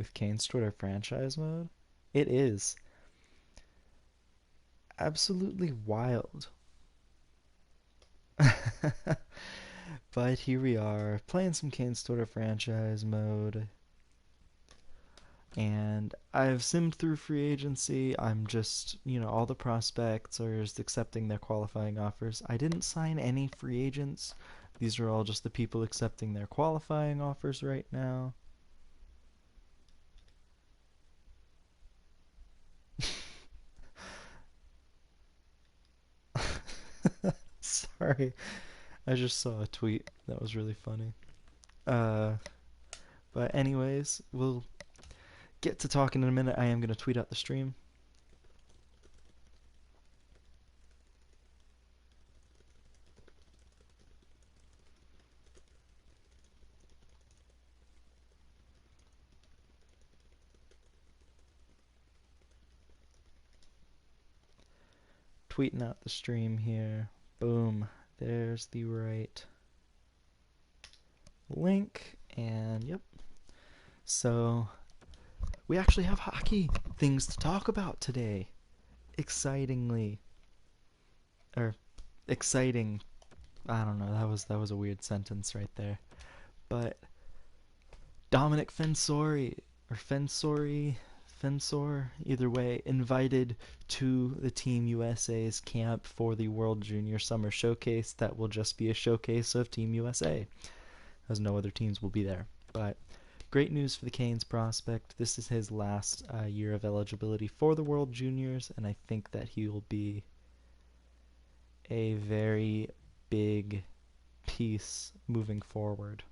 with Kane's Twitter franchise mode. It is absolutely wild. But here we are playing some Kane's Twitter franchise mode, and I've simmed through free agency. I'm just, all the prospects are just accepting their qualifying offers. I didn't sign any free agents. These are all just the people accepting their qualifying offers right now. Sorry, I just saw a tweet that was really funny. Uh, but anyways, we'll get to talking in a minute. I am gonna tweet out the stream. Tweeting out the stream here. Boom. There's the right link. And yep. So we actually have hockey things to talk about today. Excitingly. Or exciting. I don't know. That was a weird sentence right there. But Dominic Fensore or Fensor, either way, invited to the Team USA's camp for the World Junior Summer Showcase. That will just be a showcase of Team USA, as no other teams will be there. But great news for the Canes prospect. This is his last year of eligibility for the World Juniors, and I think that he will be a very big piece moving forward.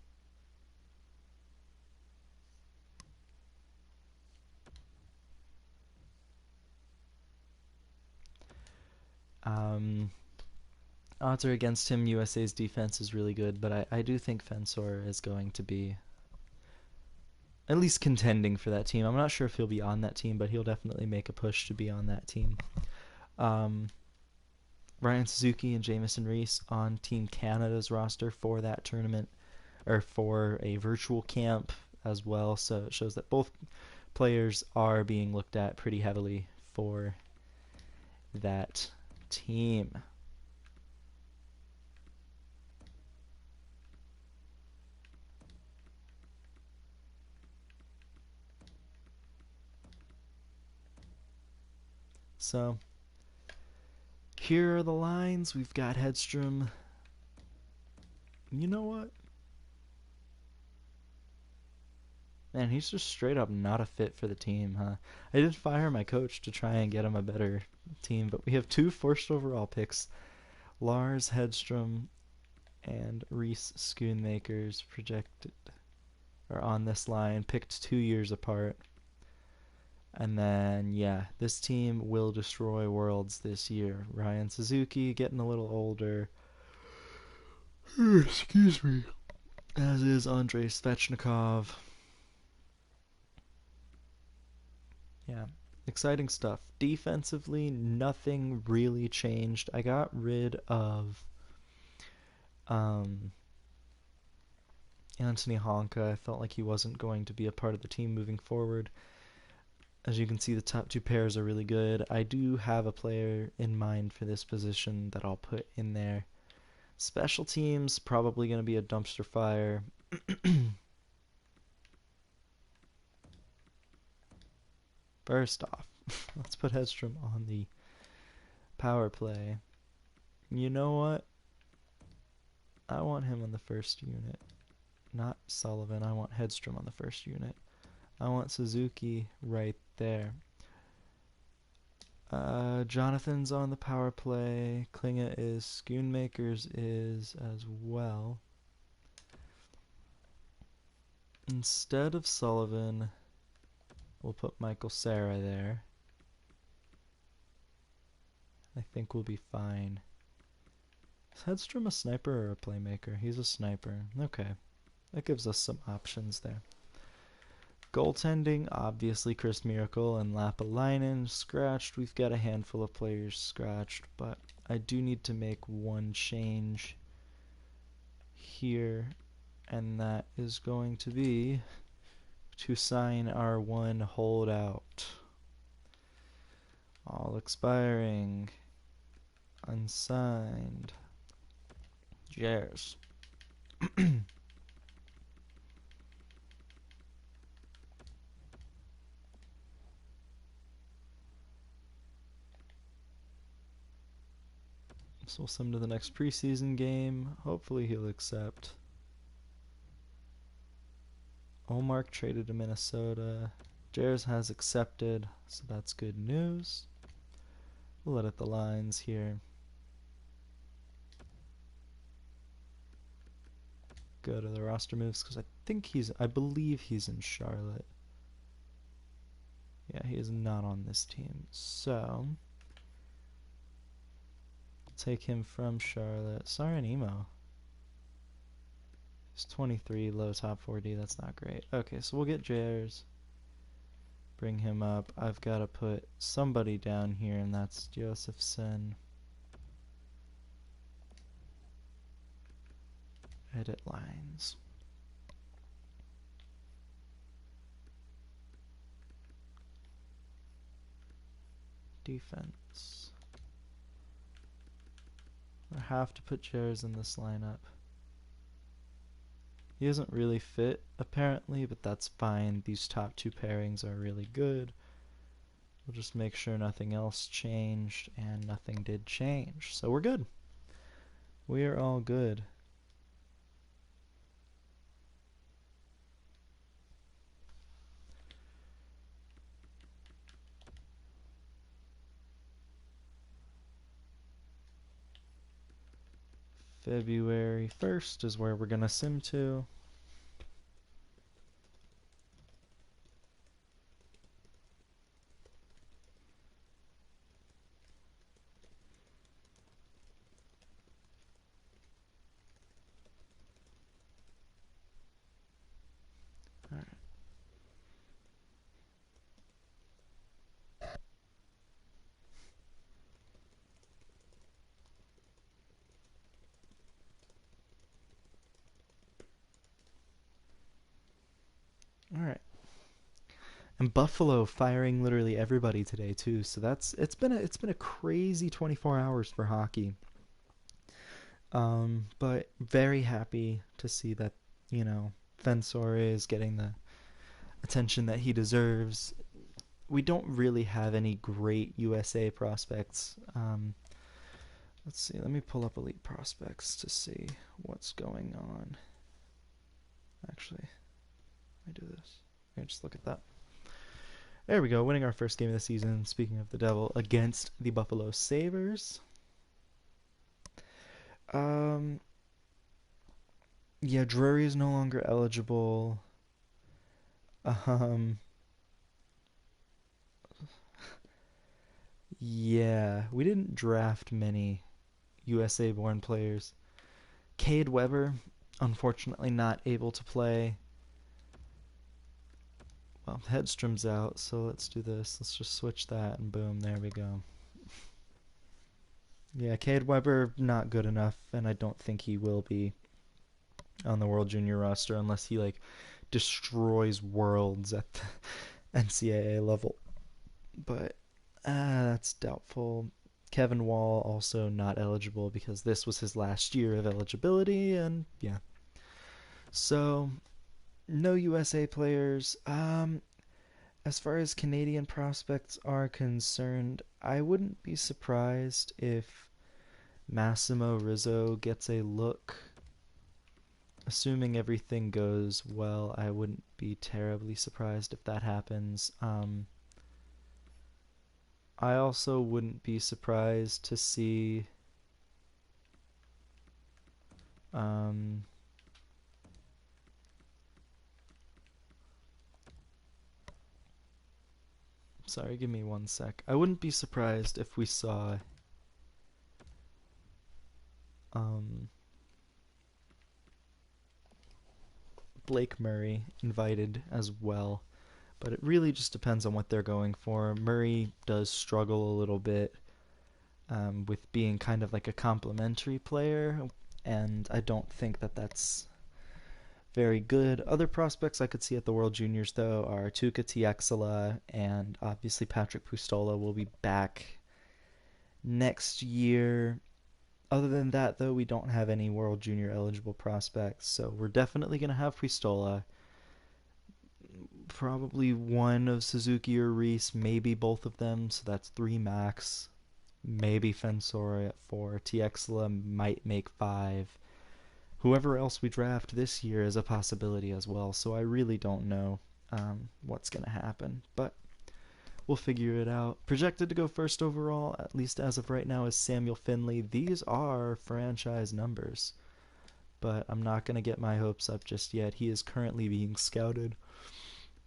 Um, Odds are against him. USA's defense is really good, but I do think Fensor is going to be at least contending for that team. I'm not sure if he'll be on that team, but he'll definitely make a push to be on that team. Um, Ryan Suzuki and Jamison Reese on Team Canada's roster for that tournament, or for a virtual camp as well. So it shows that both players are being looked at pretty heavily for that team. So here are the lines. We've got Hedstrom. You know what? Man, he's just straight up not a fit for the team, huh? I did fire my coach to try and get him a better team, but we have two first overall picks. Lars Hedstrom and Reese Schoonmakers projected are on this line, picked 2 years apart. And then, yeah, this team will destroy worlds this year. Ryan Suzuki getting a little older. Excuse me. As is Andrei Svechnikov. Yeah, exciting stuff. Defensively, nothing really changed. I got rid of um, Anthony Honka. I felt like he wasn't going to be a part of the team moving forward. As you can see, the top two pairs are really good. I do have a player in mind for this position that I'll put in there. Special teams, probably going to be a dumpster fire. First off, let's put Hedstrom on the power play. You know what? I want him on the first unit. Not Sullivan. I want Hedstrom on the first unit. I want Suzuki right there. Jonathan's on the power play. Klinga is. Schoonmakers is as well. Instead of Sullivan, we'll put Michael Sarah there. I think we'll be fine. Is Hedstrom a sniper or a playmaker? He's a sniper. Okay. That gives us some options there. Goaltending, obviously Chris Miracle and Lapalainen. Scratched, we've got a handful of players scratched, but I do need to make one change here, and that is going to be to sign our one holdout. All expiring. Unsigned. Jers. So we'll send him to the next preseason game. Hopefully he'll accept. Omar traded to Minnesota. Jers has accepted, so that's good news. We'll edit the lines here. Go to the roster moves because I believe he's in Charlotte. Yeah, he is not on this team. So, take him from Charlotte. Sorry, an emo. He's 23, low top 40. That's not great. Okay, so we'll get Jers. Bring him up. I've got to put somebody down here, and that's Josephson. Edit lines. Defense. I have to put Jers in this lineup. He doesn't really fit, apparently, but that's fine. These top two pairings are really good. We'll just make sure nothing else changed, and nothing did change. So we're good. We are all good. February 1st is where we're going to sim to. Alright. Alright. And Buffalo firing literally everybody today too. So it's been a crazy 24 hours for hockey. But very happy to see that, Fensore is getting the attention that he deserves. We don't really have any great USA prospects. Let's see, let me pull up Elite Prospects to see what's going on. Actually, let me do this. Okay, just look at that. There we go, winning our first game of the season, speaking of the Devil, against the Buffalo Sabres. Yeah, Drury is no longer eligible. Yeah, we didn't draft many USA-born players. Cade Weber, unfortunately not able to play. Well, Hedstrom's out, so let's do this. Let's just switch that, and boom, there we go. Yeah, Cade Weber, not good enough, and I don't think he will be on the World Junior roster unless he, destroys worlds at the NCAA level. But, that's doubtful. Kevin Wall also not eligible because this was his last year of eligibility, and yeah. So, no USA players. As far as Canadian prospects are concerned, I wouldn't be surprised if Massimo Rizzo gets a look. Assuming everything goes well, I wouldn't be terribly surprised if that happens. I also wouldn't be surprised to see sorry, give me one sec. I wouldn't be surprised if we saw Blake Murray invited as well. But it really just depends on what they're going for. Murray does struggle a little bit with being kind of like a complementary player, and I don't think that that's very good. Other prospects I could see at the World Juniors, though, are Tuka Tiexela, and obviously Patrick Pustola will be back next year. Other than that, though, we don't have any World Junior eligible prospects, so we're definitely going to have Pustola. Probably one of Suzuki or Reese, maybe both of them, so that's three max. Maybe Fensore at four. Tiexla might make five. Whoever else we draft this year is a possibility as well, so I really don't know what's going to happen. But we'll figure it out. Projected to go first overall, at least as of right now, is Samuel Finley. These are franchise numbers, but I'm not going to get my hopes up just yet. He is currently being scouted.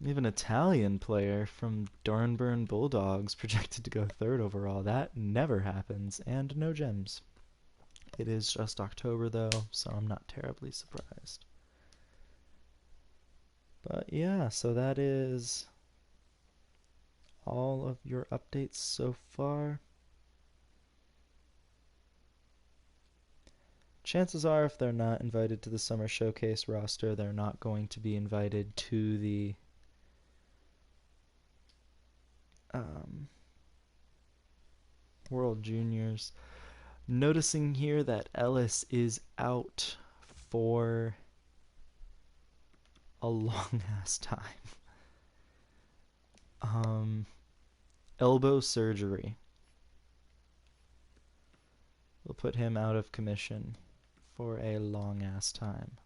We have an Italian player from Dornbirn Bulldogs projected to go third overall. That never happens, and no gems. It is just October, though, so I'm not terribly surprised. But yeah, so that is all of your updates so far. Chances are, if they're not invited to the Summer Showcase roster, they're not going to be invited to the World Juniors. Noticing here that Ellis is out for a long ass time. Elbow surgery. We'll put him out of commission for a long ass time.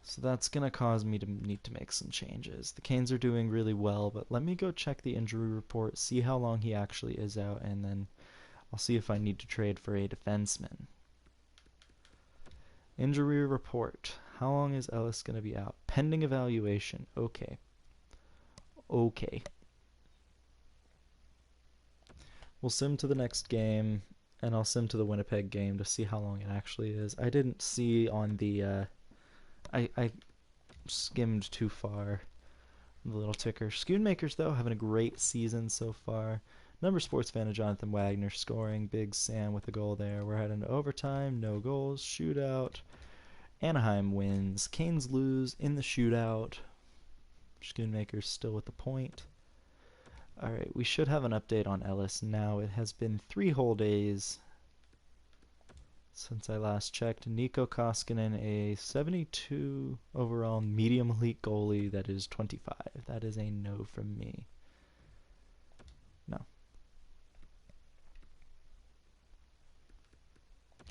So that's going to cause me to need to make some changes. The Canes are doing really well, but let me go check the injury report, see how long he actually is out, and then I'll see if I need to trade for a defenseman. Injury report. How long is Ellis going to be out? Pending evaluation. Okay. We'll sim to the next game, and I'll sim to the Winnipeg game to see how long it actually is. I didn't see on the... I skimmed too far. The little ticker. Schoonmakers, though, having a great season so far. Number sports fan of Jonathan Wagner scoring. Big Sam with a goal there. We're heading to overtime. No goals. Shootout. Anaheim wins. Canes lose in the shootout. Schoonmakers still with the point. Alright, we should have an update on Ellis now. It has been 3 whole days since I last checked. Nico Koskinen, a 72 overall medium elite goalie. That is 25. That is a no from me. No.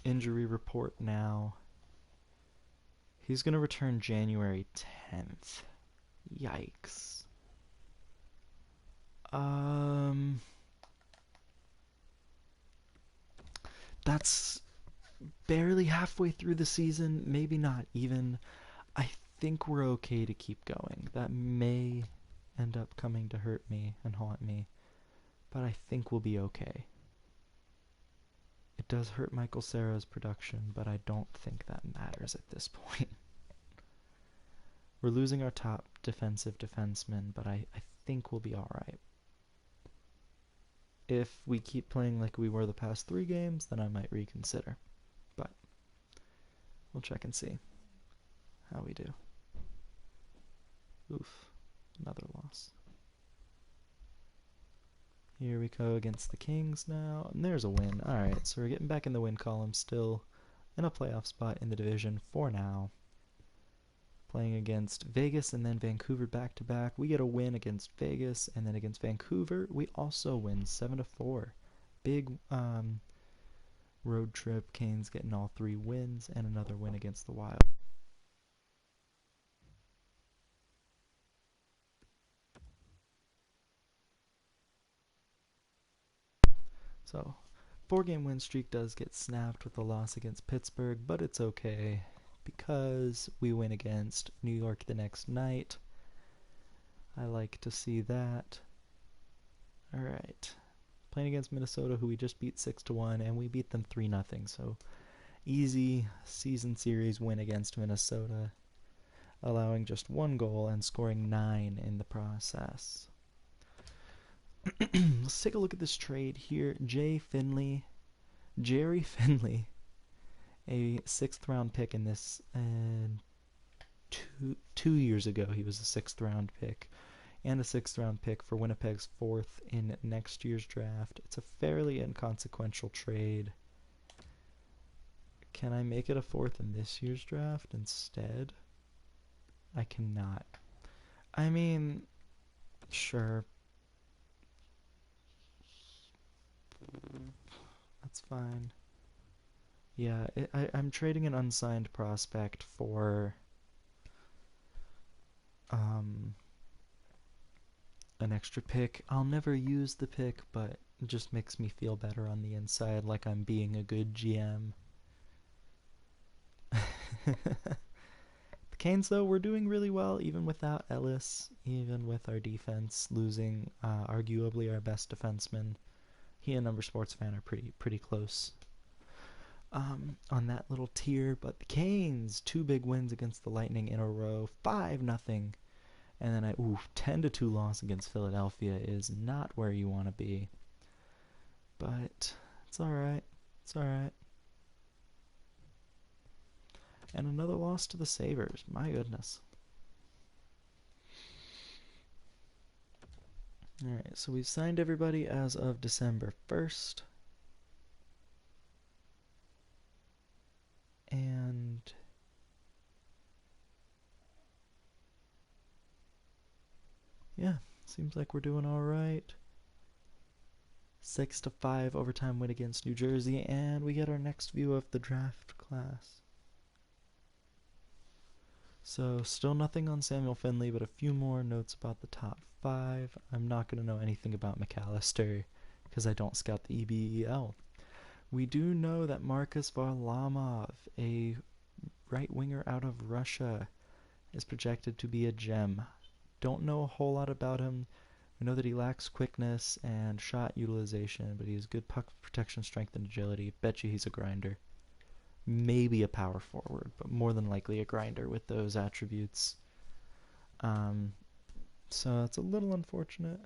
Injury report now. He's going to return January 10th. Yikes. That's barely halfway through the season, maybe not even. I think we're okay to keep going. That may end up coming to hurt me and haunt me, but I think we'll be okay. It does hurt Michael Cera's production, but I don't think that matters at this point. We're losing our top defensive defenseman, but I think we'll be alright. If we keep playing like we were the past 3 games, then I might reconsider. But we'll check and see how we do. Oof, another loss. Here we go against the Kings now, and there's a win. Alright, so we're getting back in the win column, still in a playoff spot in the division for now. Playing against Vegas and then Vancouver back-to-back. We get a win against Vegas, and then against Vancouver, we also win 7-4. Big road trip. Canes getting all 3 wins, and another win against the Wild. So, 4-game win streak does get snapped with a loss against Pittsburgh, but it's okay because we win against New York the next night. I like to see that. Alright. Playing against Minnesota, who we just beat 6-1, and we beat them 3-0. So, easy season series win against Minnesota, allowing just 1 goal and scoring 9 in the process. Let's take a look at this trade here. Jerry Finley a sixth round pick in this, and 2 years ago he was a sixth round pick, and a sixth round pick for Winnipeg's fourth in next year's draft. It's a fairly inconsequential trade. Can I make it a fourth in this year's draft instead? I cannot. I mean, sure. That's fine. Yeah, I'm trading an unsigned prospect for um, an extra pick. I'll never use the pick, but it just makes me feel better on the inside, like I'm being a good GM. The Canes, though, we're doing really well, even without Ellis, even with our defense losing arguably our best defenseman. He and Number Sports Fan are pretty close on that little tier. But the Canes, 2 big wins against the Lightning in a row, 5-0. And then 10-2 loss against Philadelphia is not where you want to be. But it's alright. It's alright. And another loss to the Sabres. My goodness. Alright, so we've signed everybody as of December 1st. And yeah, seems like we're doing alright. 6-5 overtime win against New Jersey, and we get our next view of the draft class. So still nothing on Samuel Finley, but a few more notes about the top 5. I'm not going to know anything about McAllister because I don't scout the EBEL. We do know that Marcus Varlamov, a right winger out of Russia, is projected to be a gem. Don't know a whole lot about him. We know that he lacks quickness and shot utilization, but he has good puck protection, strength, and agility. Bet you he's a grinder. Maybe a power forward, but more than likely a grinder with those attributes. So it's a little unfortunate.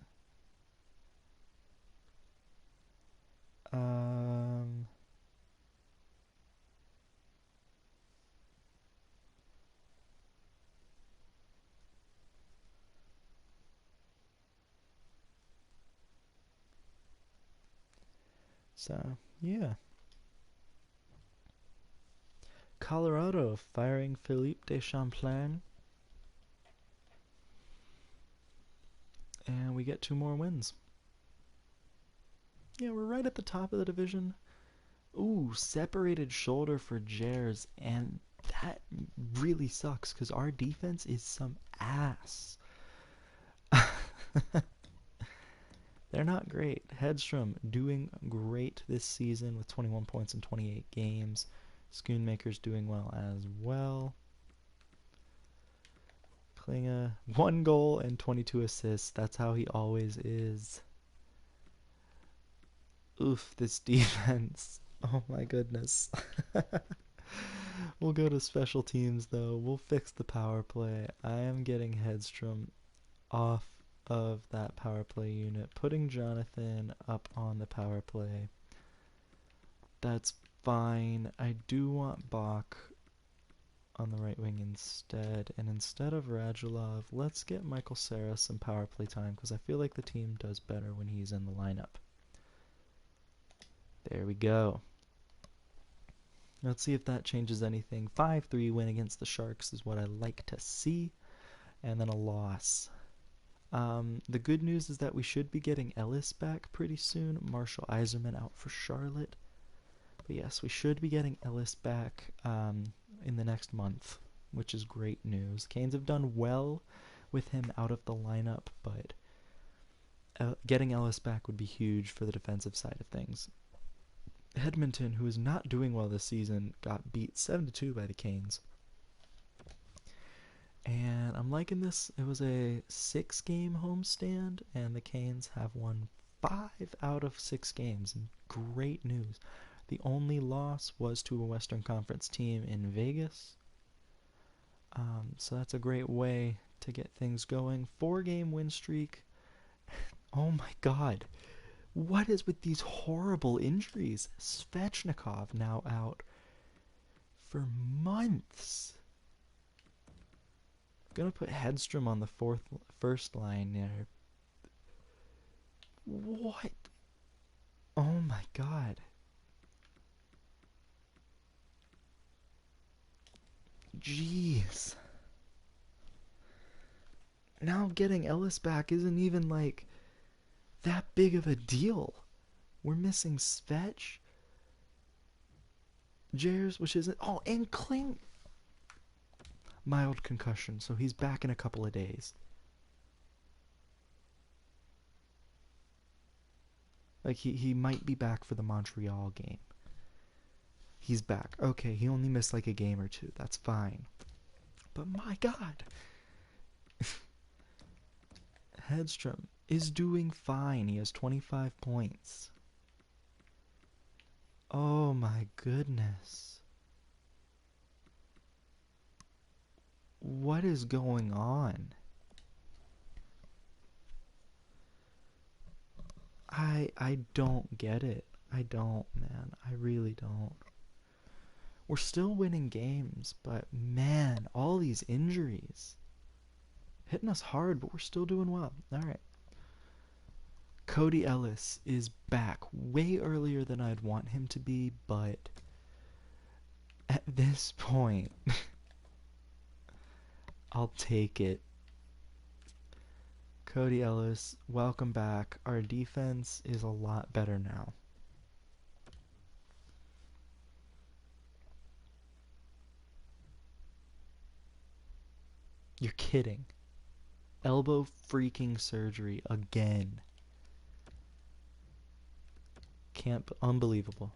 So, yeah. Colorado firing Philippe Deschamplain. And we get 2 more wins. Yeah, we're right at the top of the division. Ooh, separated shoulder for Jers, and that really sucks because our defense is some ass. They're not great. Hedstrom doing great this season with 21 points in 28 games. Schoonmaker's doing well as well. Klinga, 1 goal and 22 assists. That's how he always is. Oof, this defense. Oh my goodness. We'll go to special teams, though. We'll fix the power play. I am getting Hedstrom off of that power play unit, putting Jonathan up on the power play. That's fine. I do want Bach on the right wing instead, and instead of Radulov, let's get Michael Sarah some power play time because I feel like the team does better when he's in the lineup. There we go. Let's see if that changes anything. 5-3 win against the Sharks is what I like to see, and then a loss. The good news is that we should be getting Ellis back pretty soon. Marshall Yzerman out for Charlotte. But yes, we should be getting Ellis back in the next month, which is great news. Canes have done well with him out of the lineup, but getting Ellis back would be huge for the defensive side of things. Edmonton, who is not doing well this season, got beat 7-2 by the Canes. And I'm liking this. It was a 6-game homestand, and the Canes have won 5 out of 6 games. Great news. The only loss was to a Western Conference team in Vegas. So that's a great way to get things going. 4-game win streak. Oh my god. What is with these horrible injuries? Svechnikov now out. for months. I'm gonna put Hedstrom on the first line there. What? Oh my god. Jeez. Now getting Ellis back isn't even like that big of a deal. We're missing Svetch, Jers, which isn't. Oh, and Kling. Mild concussion, so he's back in a couple of days. Like, he might be back for the Montreal game. He's back. Okay, he only missed like a game or two. That's fine. But my god. Hedstrom is doing fine. He has 25 points. Oh my goodness. What is going on? I don't get it. I don't, man. I really don't. We're still winning games, but man, all these injuries. Hitting us hard, but we're still doing well. Alright. Cody Ellis is back way earlier than I'd want him to be, but at this point, I'll take it. Cody Ellis, welcome back. Our defense is a lot better now. You're kidding. Elbow freaking surgery again. Unbelievable.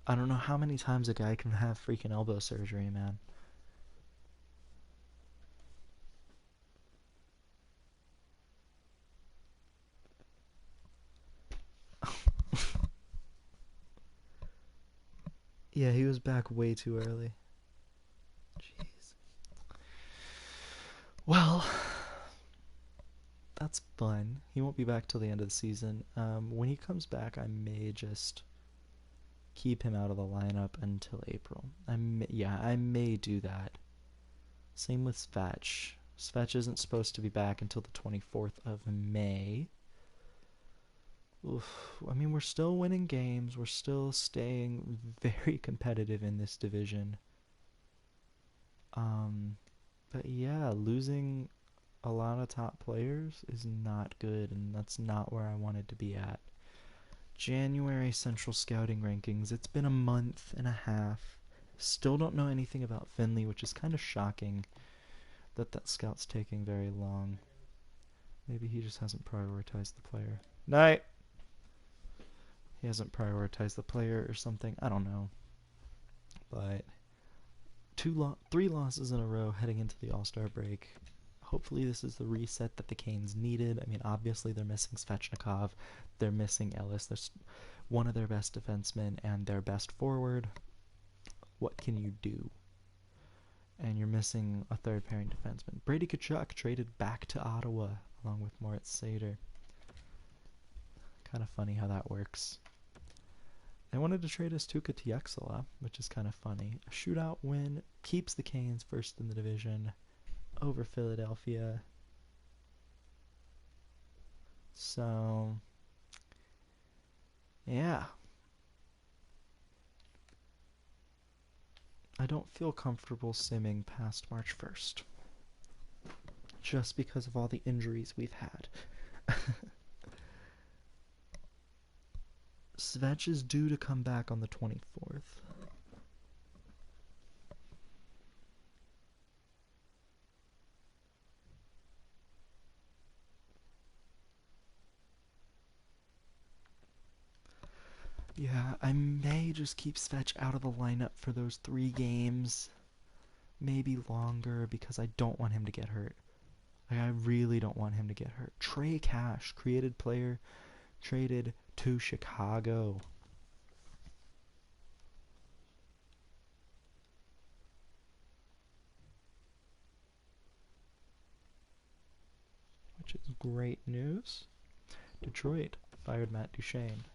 I don't know how many times a guy can have freaking elbow surgery, man. Yeah, he was back way too early. Jeez. Well, that's fun. He won't be back till the end of the season. When he comes back, I may just keep him out of the lineup until April. I may do that. Same with Svetch. Svetch isn't supposed to be back until the 24th of May. Oof. I mean, we're still winning games. We're still staying very competitive in this division. But yeah, losing a lot of top players is not good, and that's not where I wanted to be at. January Central Scouting Rankings. It's been a month and a half. Still don't know anything about Finley, which is kind of shocking that scout's taking very long. Maybe he just hasn't prioritized the player. Night! He hasn't prioritized the player or something. I don't know. But 3 losses in a row heading into the All-Star break. Hopefully this is the reset that the Canes needed. I mean, obviously they're missing Svechnikov. They're missing Ellis. They're one of their best defensemen and their best forward. What can you do? And you're missing a third pairing defenseman. Brady Tkachuk traded back to Ottawa along with Moritz Seider. Kind of funny how that works. They wanted to trade us Tuukka Tiexela, which is kind of funny. A shootout win keeps the Canes first in the division over Philadelphia. So, yeah. I don't feel comfortable simming past March 1st. Just because of all the injuries we've had. Svetch is due to come back on the 24th. Yeah, I may just keep Svetch out of the lineup for those 3 games. Maybe longer, because I don't want him to get hurt. Like, I really don't want him to get hurt. Trey Cash, created player, traded to Chicago. Which is great news. Detroit fired Matt Duchene.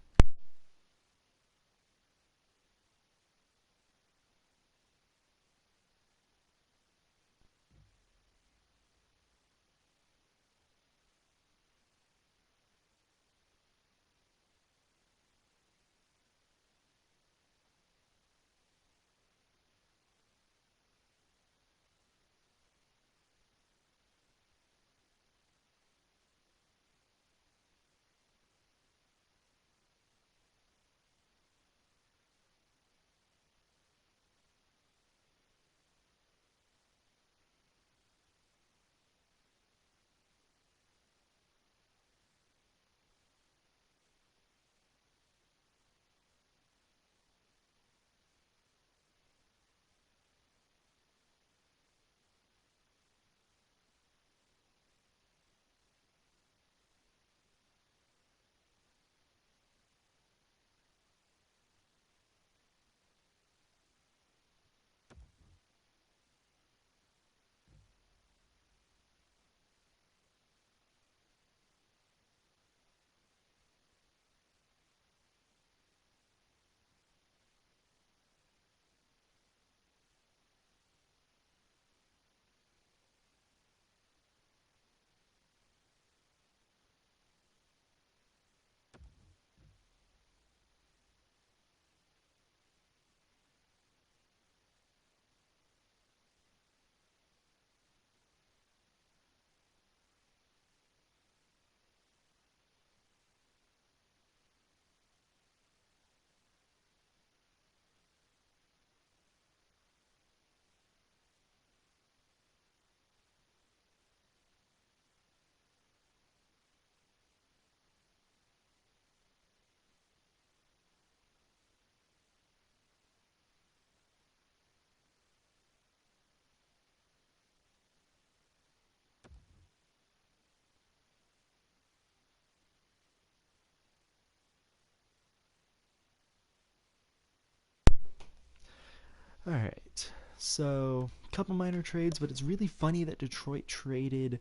All right. So, a couple minor trades, but it's really funny that Detroit traded,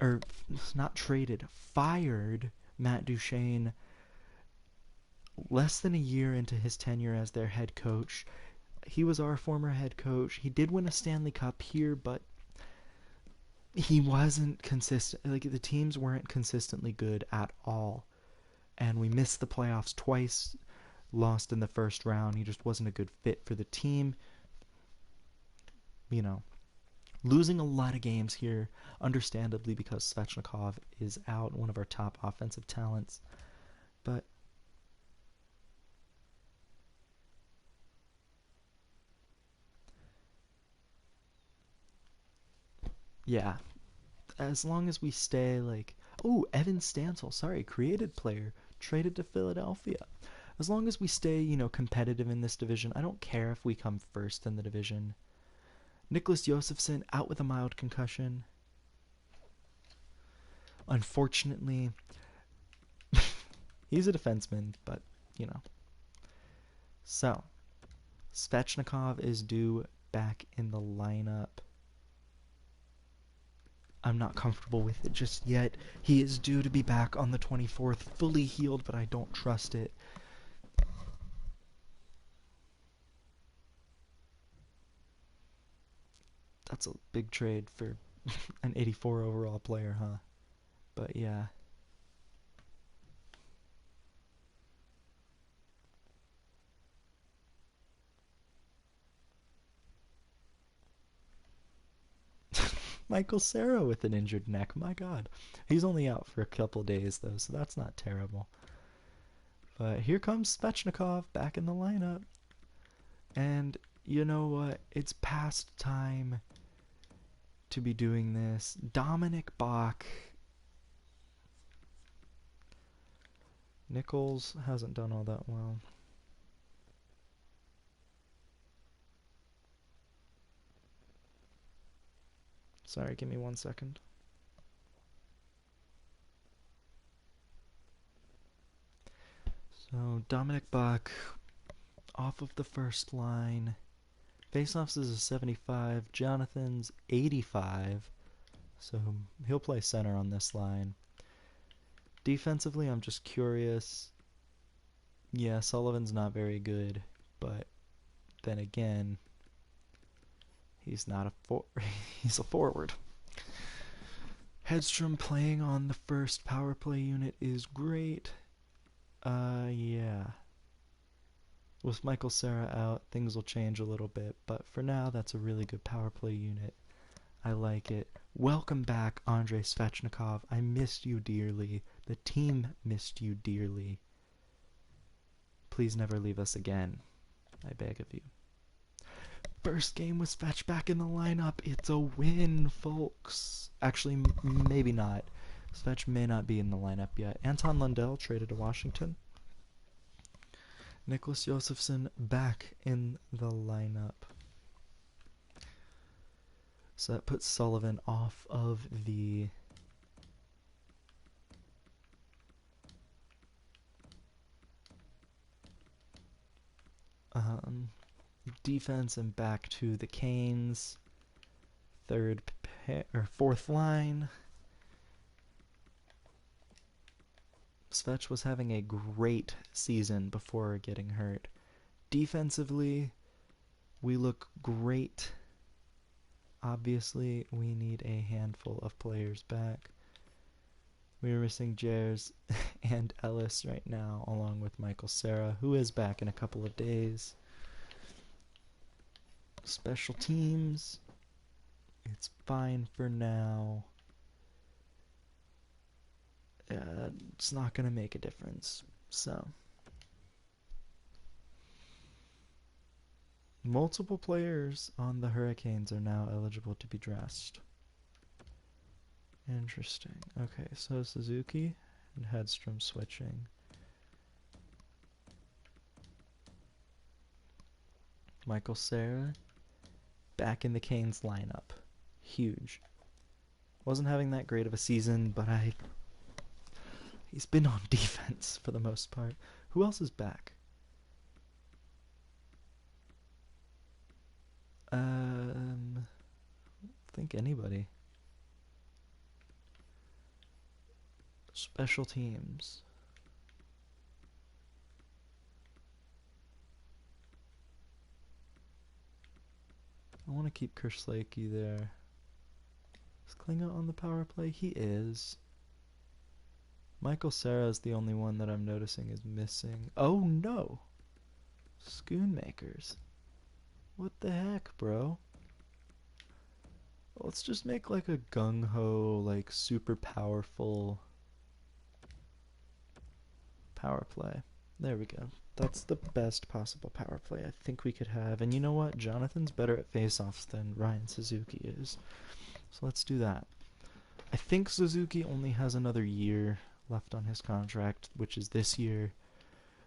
or not traded, fired Matt Duchene less than a year into his tenure as their head coach. He was our former head coach. He did win a Stanley Cup here, but he wasn't consistent. Like, the teams weren't consistently good at all. And we missed the playoffs twice, lost in the first round. He just wasn't a good fit for the team. You know, losing a lot of games here, understandably, because Svechnikov is out, one of our top offensive talents. But yeah, as long as we stay like, oh, Evan Stansel, sorry, created player, traded to Philadelphia. As long as we stay, competitive in this division, I don't care if we come first in the division. Nicholas Josefsson out with a mild concussion. Unfortunately, he's a defenseman, but, you know. So, Svechnikov is due back in the lineup. I'm not comfortable with it just yet. He is due to be back on the 24th, fully healed, but I don't trust it. That's a big trade for an 84 overall player, huh? But yeah. Michael Cera with an injured neck. My God. He's only out for a couple days, though, so that's not terrible. But here comes Svechnikov back in the lineup. And you know what? It's past time to be doing this. Dominic Bach. Nichols hasn't done all that well. Sorry, give me 1 second. So, Dominic Bach off of the first line. Faceoffs is a 75. Jonathan's 85. So, he'll play center on this line. Defensively, I'm just curious. Yeah, Sullivan's not very good, but then again, he's not he's a forward. Hedstrom playing on the first power play unit is great. Yeah. With Michael Cera out, things will change a little bit, but for now, that's a really good power play unit. I like it. Welcome back, Andrei Svechnikov. I missed you dearly. The team missed you dearly. Please never leave us again. I beg of you. First game with Svech back in the lineup. It's a win, folks. Actually, maybe not. Svech may not be in the lineup yet. Anton Lundell traded to Washington. Nicholas Josefsson back in the lineup. So that puts Sullivan off of the defense and back to the Canes. Fourth line. Svech was having a great season before getting hurt. Defensively, we look great. Obviously, we need a handful of players back. We are missing Jers and Ellis right now, along with Michael Cera, who is back in a couple of days. Special teams, it's fine for now. It's not going to make a difference. So, multiple players on the Hurricanes are now eligible to be dressed. Interesting. Okay, so Suzuki and Hedstrom switching. Michael Cera back in the Canes lineup. Huge. Wasn't having that great of a season, but he's been on defense for the most part. Who else is back? Think anybody. Special teams. I want to keep Kerslake there. Is Klinger on the power play? He is. Michael Cera is the only one that I'm noticing is missing. Oh no! Schoonmakers. What the heck, bro? Let's just make like a gung-ho, like super powerful power play. There we go. That's the best possible power play I think we could have. And you know what? Jonathan's better at face-offs than Ryan Suzuki is. So let's do that. I think Suzuki only has another year left on his contract, which is this year.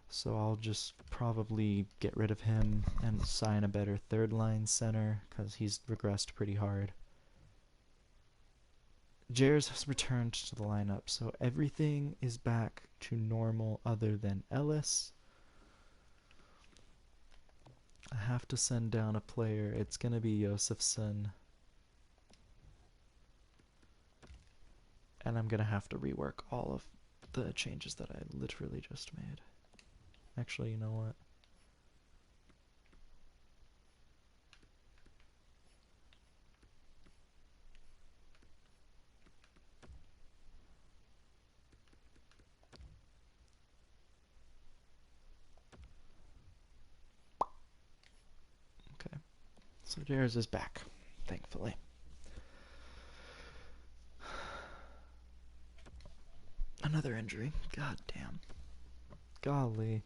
So I'll just probably get rid of him and sign a better third-line center because he's regressed pretty hard. Jers has returned to the lineup, so everything is back to normal other than Ellis. I have to send down a player. It's going to be Josefsson. And I'm going to have to rework all of the changes that I literally just made. Actually, you know what? Okay. So Jers is back, thankfully. Another injury. God damn. Golly.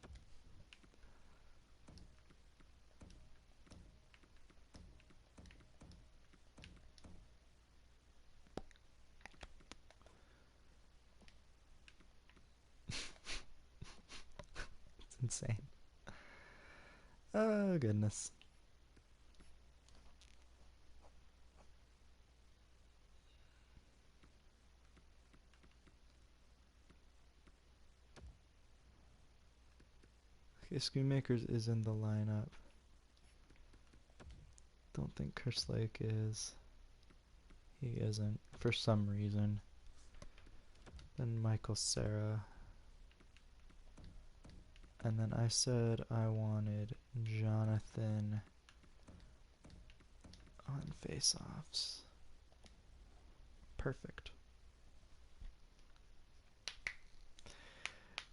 It's insane. Oh, goodness. Okay, Schoonmakers is in the lineup. Don't think Kerslake is. He isn't, for some reason. Then Michael Cera. And then I said I wanted Jonathan on face-offs. Perfect.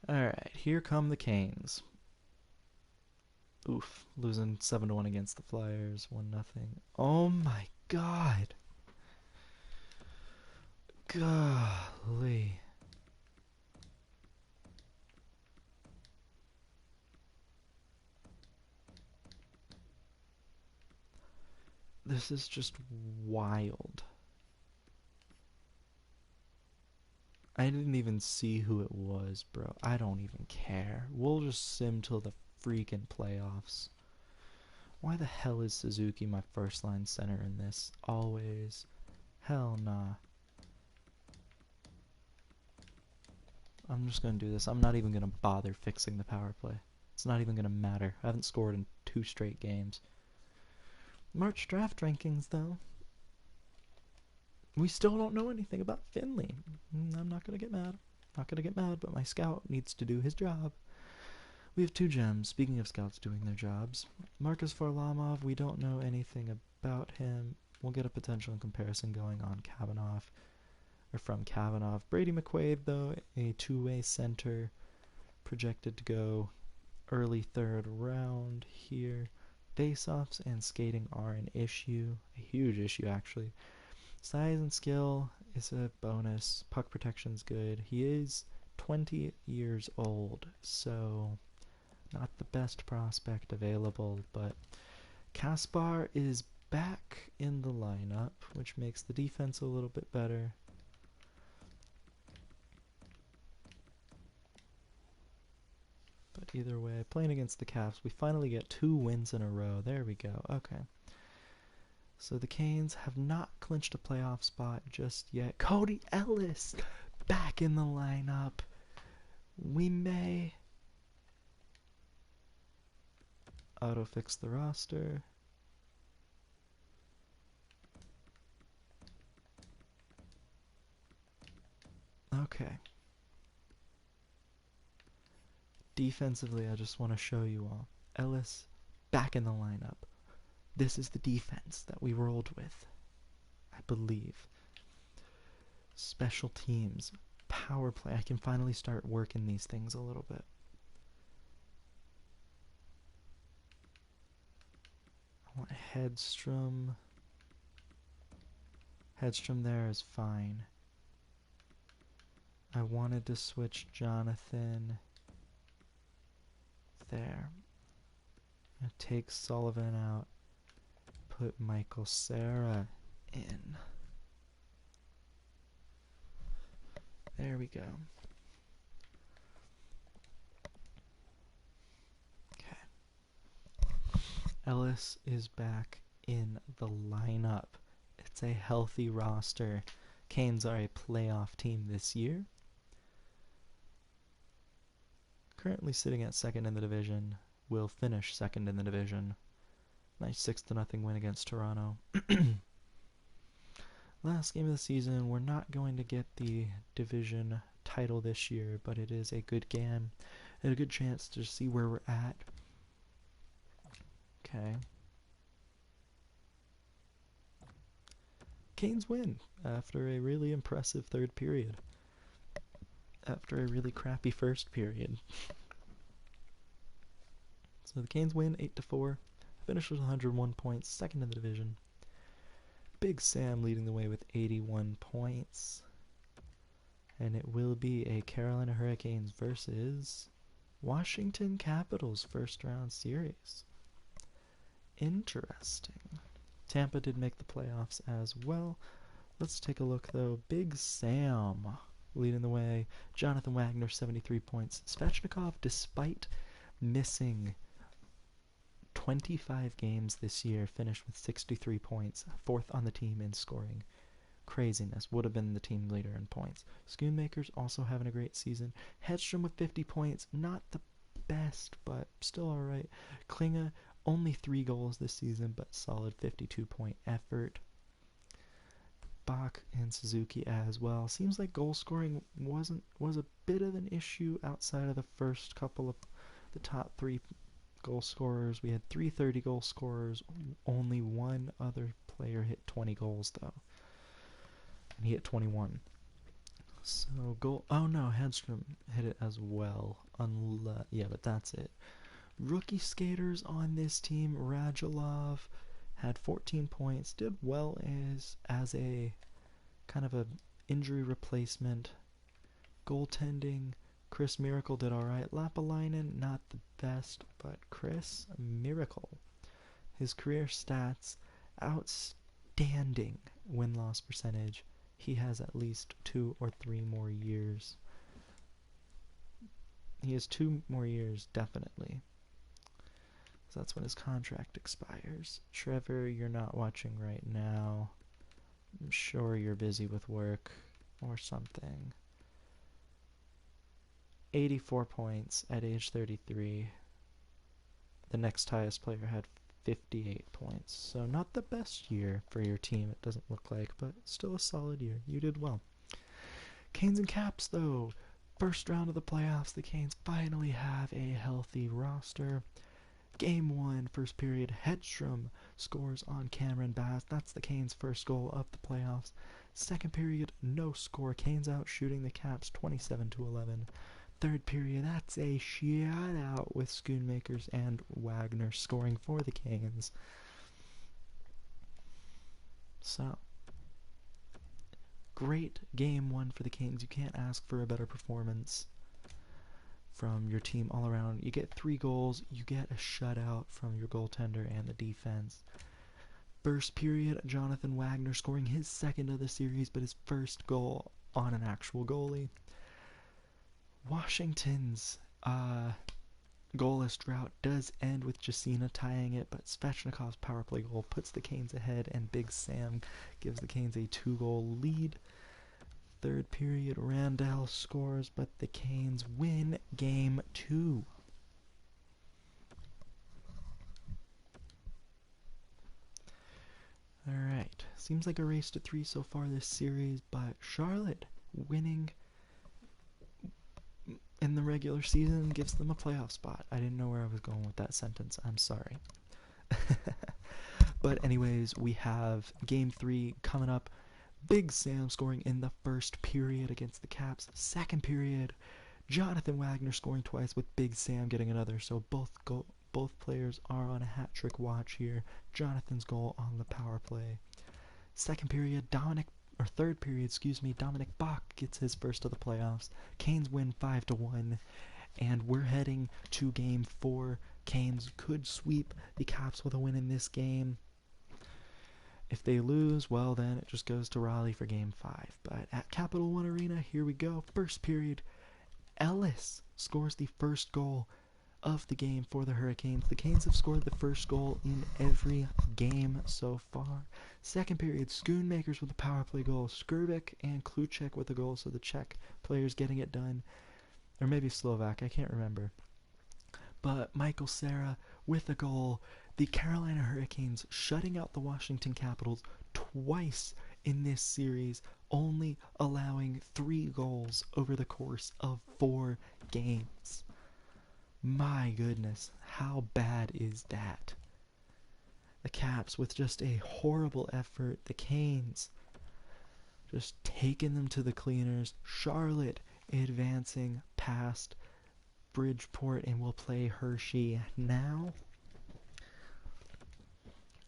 Alright, here come the Canes. Oof, losing 7-1 against the Flyers, 1-0. Oh my god. Golly. This is just wild. I didn't even see who it was, bro. I don't even care. We'll just sim till the freaking playoffs. Why the hell is Suzuki my first line center in this? Always. Hell nah. I'm just gonna do this. I'm not even gonna bother fixing the power play. It's not even gonna matter. I haven't scored in 2 straight games. March draft rankings, though. We still don't know anything about Finley. I'm not gonna get mad. Not gonna get mad, but my scout needs to do his job. We have 2 gems. Speaking of scouts doing their jobs, Marcus Varlamov, we don't know anything about him. We'll get a potential comparison going on Kavanagh, or from Kavanagh. Brady McQuaid, though, a 2-way center, projected to go early 3rd round here. Face-offs and skating are an issue, a huge issue actually. Size and skill is a bonus. Puck protection's good. He is 20 years old, so not the best prospect available, but Kaspar is back in the lineup, which makes the defense a little bit better. But either way, playing against the Caps, we finally get 2 wins in a row. There we go. Okay. So the Canes have not clinched a playoff spot just yet. Cody Ellis back in the lineup. We may auto-fix the roster. Okay. Defensively, I just want to show you all. Ellis back in the lineup. This is the defense that we rolled with, I believe. Special teams, power play. I can finally start working these things a little bit. I want Hedstrom. Hedstrom there is fine. I wanted to switch Jonathan there. I'm gonna take Sullivan out. Put Michael Cera in. There we go. Okay. Ellis is back in the lineup. It's a healthy roster. Canes are a playoff team this year. Currently sitting at second in the division. Will finish second in the division. Nice 6-0 win against Toronto. Last game of the season. We're not going to get the division title this year, but it is a good game and a good chance to see where we're at. Okay. Canes win after a really impressive third period. After a really crappy first period. So the Canes win 8-4. Finish with 101 points, second in the division. Big Sam leading the way with 81 points. And it will be a Carolina Hurricanes versus Washington Capitals first round series. Interesting. Tampa did make the playoffs as well. Let's take a look though. Big Sam leading the way. Jonathan Wagner 73 points. Svechnikov, despite missing 25 games this year, finished with 63 points, fourth on the team in scoring. Craziness. Would have been the team leader in points. Schoonmakers also having a great season. Hedstrom with 50 points. Not the best, but still alright. Klinga, only 3 goals this season, but solid 52-point effort. Bach and Suzuki as well. Seems like goal scoring was a bit of an issue outside of the first couple of the top 3 goal scorers. We had 3 30-goal scorers. Only one other player hit 20 goals though, and he hit 21. So goal. Oh no, Hedstrom hit it as well. Yeah, but that's it. Rookie skaters on this team. Radulov had 14 points. Did well as a kind of a injury replacement. Goaltending. Chris Miracle did alright. Lapalainen, not the best, but Chris Miracle. His career stats, outstanding win-loss percentage. He has at least 2 or 3 more years. He has 2 more years, definitely. So that's when his contract expires. Trevor, you're not watching right now. I'm sure you're busy with work or something. 84 points at age 33. The next highest player had 58 points. So not the best year for your team, it doesn't look like, but still a solid year. You did well. Canes and Caps, though. First round of the playoffs, the Canes finally have a healthy roster. Game 1, first period, Hedstrom scores on Cameron Bass. That's the Canes' first goal of the playoffs. Second period, no score. Canes out shooting the Caps 27-11. Third period, that's a shutout with Schoonmakers and Wagner scoring for the Canes. So, great game 1 for the Canes. You can't ask for a better performance from your team all around. You get 3 goals, you get a shutout from your goaltender and the defense. First period, Jonathan Wagner scoring his second of the series, but his first goal on an actual goalie. Washington's goalless drought does end with Jacina tying it, but Svechnikov's power play goal puts the Canes ahead, and Big Sam gives the Canes a 2-goal lead. Third period, Randall scores, but the Canes win game 2. Alright, seems like a race to 3 so far this series, but Charlotte winning in the regular season gives them a playoff spot. I didn't know where I was going with that sentence. I'm sorry. But anyways, we have Game 3 coming up. Big Sam scoring in the first period against the Caps. Second period, Jonathan Wagner scoring twice with Big Sam getting another. So both players are on a hat trick watch here. Jonathan's goal on the power play. Third period, Dominic Bach gets his first of the playoffs. Canes win 5-1, and we're heading to Game 4. Canes could sweep the Caps with a win in this game. If they lose, well, then it just goes to Raleigh for Game 5. But at Capital One Arena, here we go. First period, Ellis scores the first goal of the game for the Hurricanes. The Canes have scored the first goal in every game so far. Second period, Schoonmakers with a power play goal. Skrbek and Kluchek with a goal, so the Czech players getting it done. Or maybe Slovak, I can't remember. But Michael Cera with a goal. The Carolina Hurricanes shutting out the Washington Capitals twice in this series, only allowing 3 goals over the course of 4 games. My goodness, how bad is that? The Caps with just a horrible effort. The Canes just taking them to the cleaners. Charlotte advancing past Bridgeport and will play Hershey now.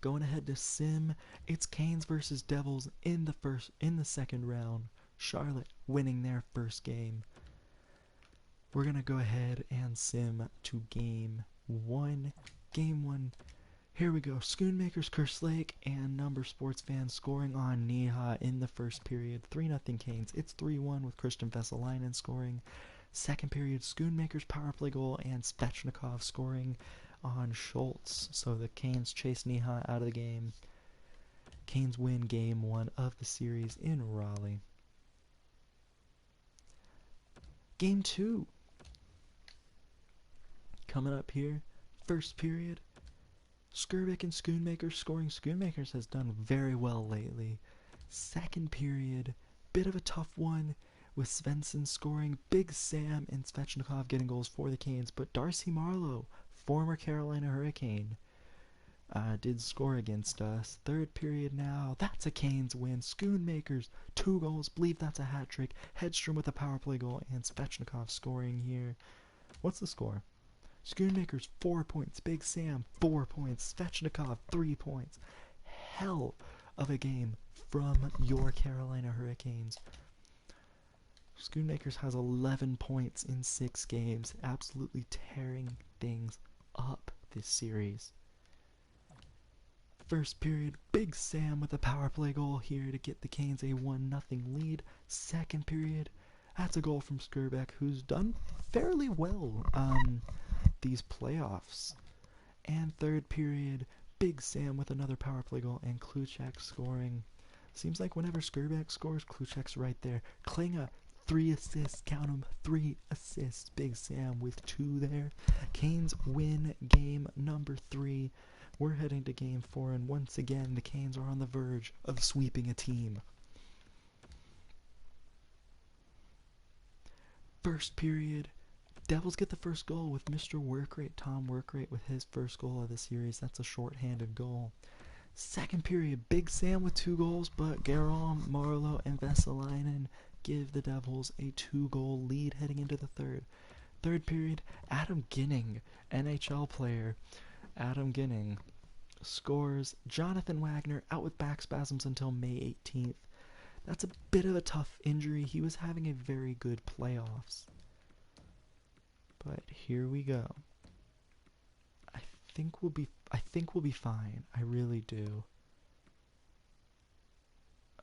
Going ahead to Sim, it's Canes versus Devils in the second round. Charlotte winning their first game. We're gonna go ahead and sim to Game 1. Game 1. Here we go. Schoonmakers, Kerslake, and Number Sports fans scoring on Niha in the first period. 3-0 Canes. It's 3-1 with Christian Vesalainen scoring. Second period, Schoonmakers power play goal and Svechnikov scoring on Schultz. So the Canes chase Niha out of the game. Canes win Game 1 of the series in Raleigh. Game 2. Coming up here. First period. Skrbek and Schoonmakers scoring. Schoonmakers has done very well lately. Second period. Bit of a tough one with Svensson scoring. Big Sam and Svechnikov getting goals for the Canes. But Darcy Marleau, former Carolina Hurricane, did score against us. Third period now. That's a Canes win. Schoonmakers, 2 goals. Believe that's a hat trick. Hedstrom with a power play goal and Svechnikov scoring here. What's the score? Schoonmakers 4 points. Big Sam 4 points. Svechnikov 3 points. Hell of a game from your Carolina Hurricanes. Schoonmakers has 11 points in 6 games. Absolutely tearing things up this series. First period, Big Sam with a power play goal here to get the Canes a 1-0 lead. Second period, that's a goal from Skrbek, who's done fairly well these playoffs. And third period, Big Sam with another power play goal and Kluchek scoring. Seems like whenever Skrbek scores, Kluchek's right there. Klinga, 3 assists, count them, 3 assists. Big Sam with 2 there. Canes win game number 3. We're heading to Game 4, and once again, the Canes are on the verge of sweeping a team. First period, Devils get the first goal with Mr. Workrate, Tom Workrate, with his first goal of the series. That's a short-handed goal. Second period, Big Sam with 2 goals, but Garron, Marleau, and Vesalainen give the Devils a 2-goal lead heading into the third. Third period, Adam Ginning, NHL player, Adam Ginning scores. Jonathan Wagner out with back spasms until May 18th. That's a bit of a tough injury. He was having a very good playoffs. But here we go. I think we'll be fine. I really do.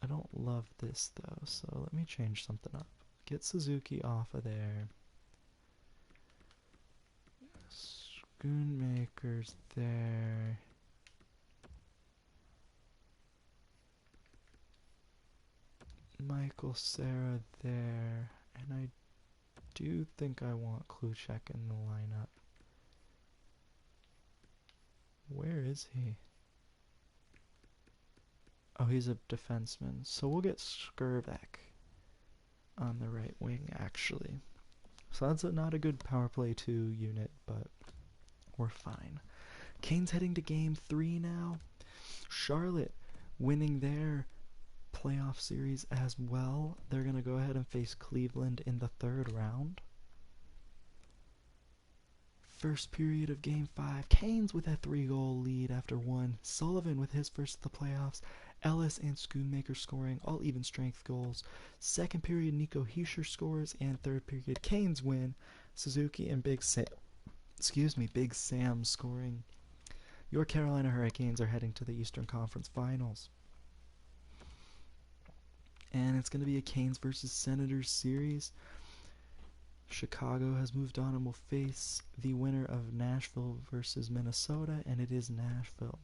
I don't love this though, so let me change something up. Get Suzuki off of there. Schoonmakers there. Michael Cera there. And I do think I want Kluchek in the lineup. Where is he? Oh, he's a defenseman. So we'll get Skrbek on the right wing, actually. So that's not a good power play 2 unit, but we're fine. Canes heading to game 3 now. Charlotte winning their playoff series as well. They're going to go ahead and face Cleveland in the 3rd round. First period of game 5, Canes with a 3-goal lead after 1. Sullivan with his first of the playoffs. Ellis and Schoonmaker scoring, all even strength goals. Second period, Nico Hischier scores, and third period, Canes win. Suzuki and Big Sam scoring. Your Carolina Hurricanes are heading to the Eastern Conference Finals. And it's going to be a Canes versus Senators series. Chicago has moved on and will face the winner of Nashville versus Minnesota, and it is Nashville.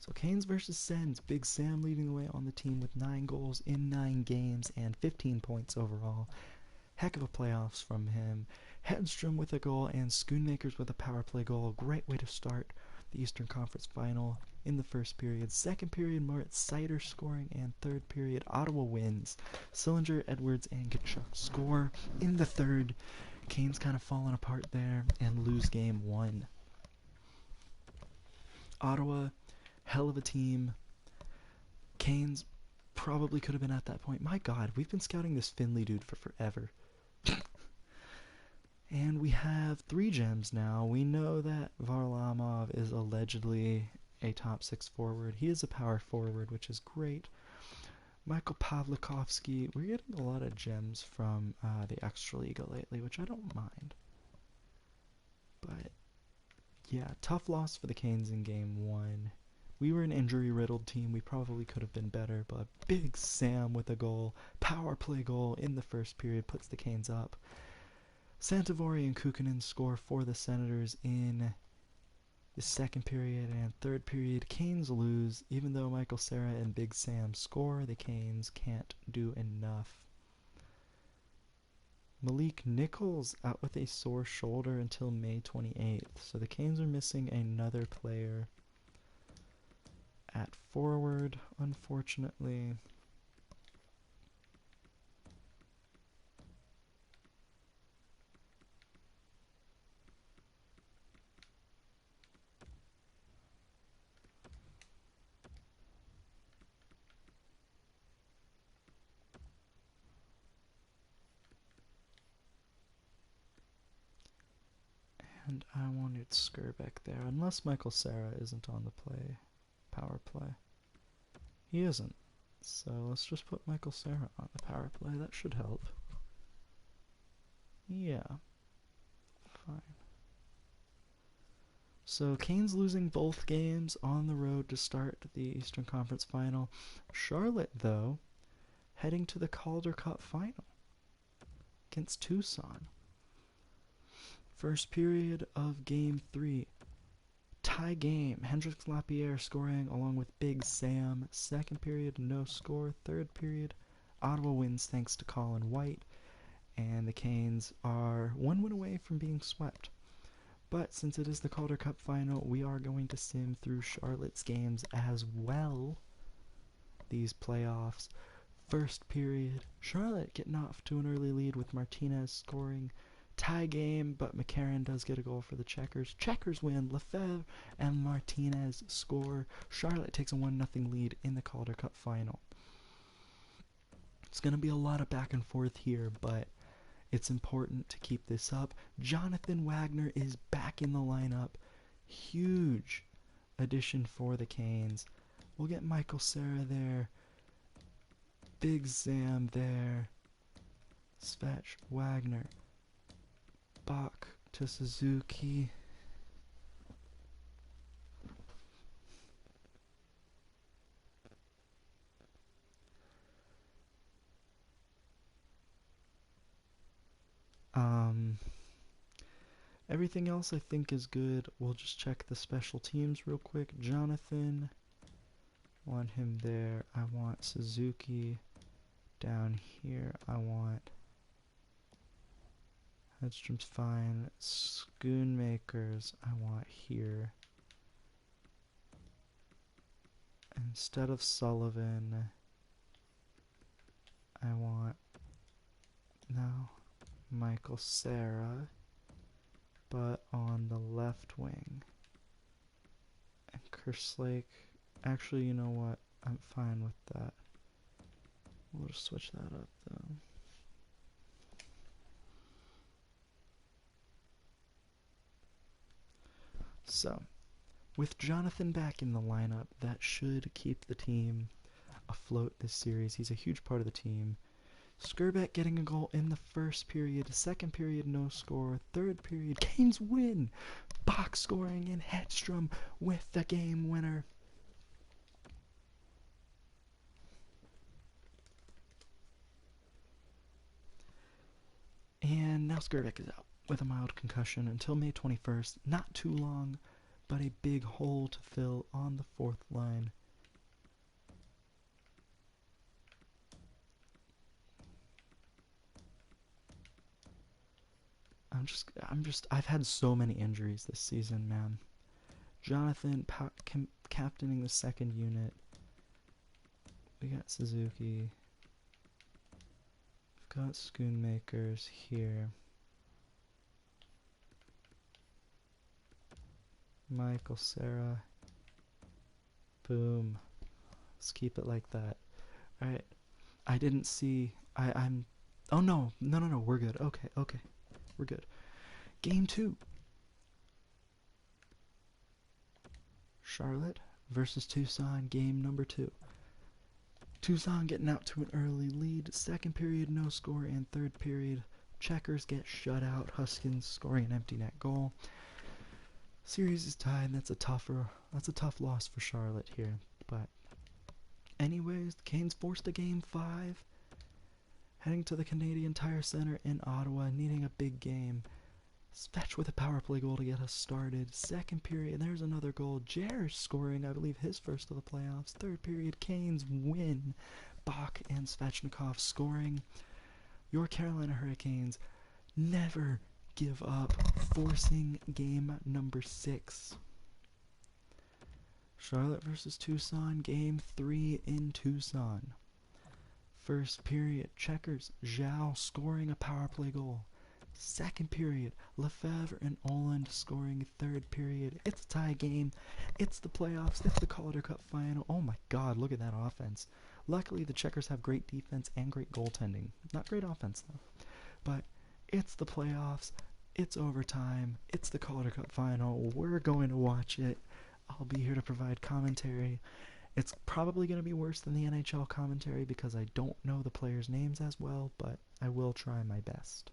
So Canes versus Sens, Big Sam leading the way on the team with 9 goals in 9 games and 15 points overall. Heck of a playoffs from him. Hedstrom with a goal and Schoonmakers with a power play goal. Great way to start the Eastern Conference Final in the first period. Second period, Moritz Seider scoring, and third period, Ottawa wins. Sillinger, Edwards, and Tkachuk score. In the third, Canes kind of falling apart there and lose game 1. Ottawa, hell of a team. Canes probably could have been at that point. My God, we've been scouting this Finley dude for forever. And we have 3 gems now. We know that Varlamov is allegedly a top 6 forward. He is a power forward, which is great. Michael Pavlikovsky. We're getting a lot of gems from the Extraliga lately, which I don't mind. But, yeah, tough loss for the Canes in game 1. We were an injury-riddled team. We probably could have been better, but Big Sam with a goal, power play goal in the first period, puts the Canes up. Santovori and Kukkonen score for the Senators in the second period, and third period, Canes lose. Even though Michael Cera and Big Sam score, the Canes can't do enough. Malik Nichols out with a sore shoulder until May 28th, so the Canes are missing another player at forward, unfortunately. And I wanted Skirbeck there, unless Michael Cera isn't on the power play. He isn't. So let's just put Michael Cera on the power play. That should help. Yeah. Fine. So Canes losing both games on the road to start the Eastern Conference Final. Charlotte, though, heading to the Calder Cup Final against Tucson. First period of Game 3. Tie game. Hendrix Lapierre scoring along with Big Sam. Second period, no score. Third period, Ottawa wins thanks to Colin White. And the Canes are 1 win away from being swept. But since it is the Calder Cup Final, we are going to sim through Charlotte's games as well. These playoffs. First period, Charlotte getting off to an early lead with Martinez scoring. Tie game, but McCarron does get a goal for the Checkers. Checkers win. Lefebvre and Martinez score. Charlotte takes a 1-0 lead in the Calder Cup Final. It's going to be a lot of back and forth here, but it's important to keep this up. Jonathan Wagner is back in the lineup. Huge addition for the Canes. We'll get Michael Cera there. Big Sam there. Svech, Wagner. Bach to Suzuki. Everything else I think is good. We'll just check the special teams real quick. Jonathan, want him there. I want Suzuki down here. I want Hedstrom's fine. Schoonmakers I want here. Instead of Sullivan, I want... No. Michael Sarah, but on the left wing. And Kerslake, actually, you know what? I'm fine with that. We'll just switch that up, though. So, with Jonathan back in the lineup, that should keep the team afloat this series. He's a huge part of the team. Skrbek getting a goal in the first period. Second period, no score. Third period, Canes win. Box scoring, and Hedstrom with the game winner. And now Skrbek is out with a mild concussion until May 21st. Not too long, but a big hole to fill on the fourth line. I've had so many injuries this season, man. Jonathan captaining the second unit. We got Suzuki. We've got Schoonmakers here. Michael Sarah. Boom. Let's keep it like that. Alright. I didn't see... I'm... Oh, no. No. We're good. Okay. We're good. Game 2. Charlotte versus Tucson, game number 2. Tucson getting out to an early lead. Second period, no score. And third period, Checkers get shut out. Huskins scoring an empty net goal. Series is tied. That's a tough loss for Charlotte here. But anyways, the Canes forced a game 5. Heading to the Canadian Tire Center in Ottawa, needing a big game. Fetch with a power play goal to get us started. Second period, there's another goal. Jarish scoring, I believe, his first of the playoffs. Third period, Canes win. Bach and Svechnikov scoring. Your Carolina Hurricanes never give up, forcing game number 6. Charlotte versus Tucson, game 3 in Tucson. First period, Checkers, Zhao scoring a power play goal. Second period, Lefebvre and Oland scoring. Third period, it's a tie game. It's the playoffs. It's the Calder Cup final. Oh my god, look at that offense. Luckily, the Checkers have great defense and great goaltending. Not great offense, though. But it's the playoffs. It's overtime. It's the Calder Cup final. We're going to watch it. I'll be here to provide commentary. It's probably going to be worse than the NHL commentary because I don't know the players' names as well, but I will try my best.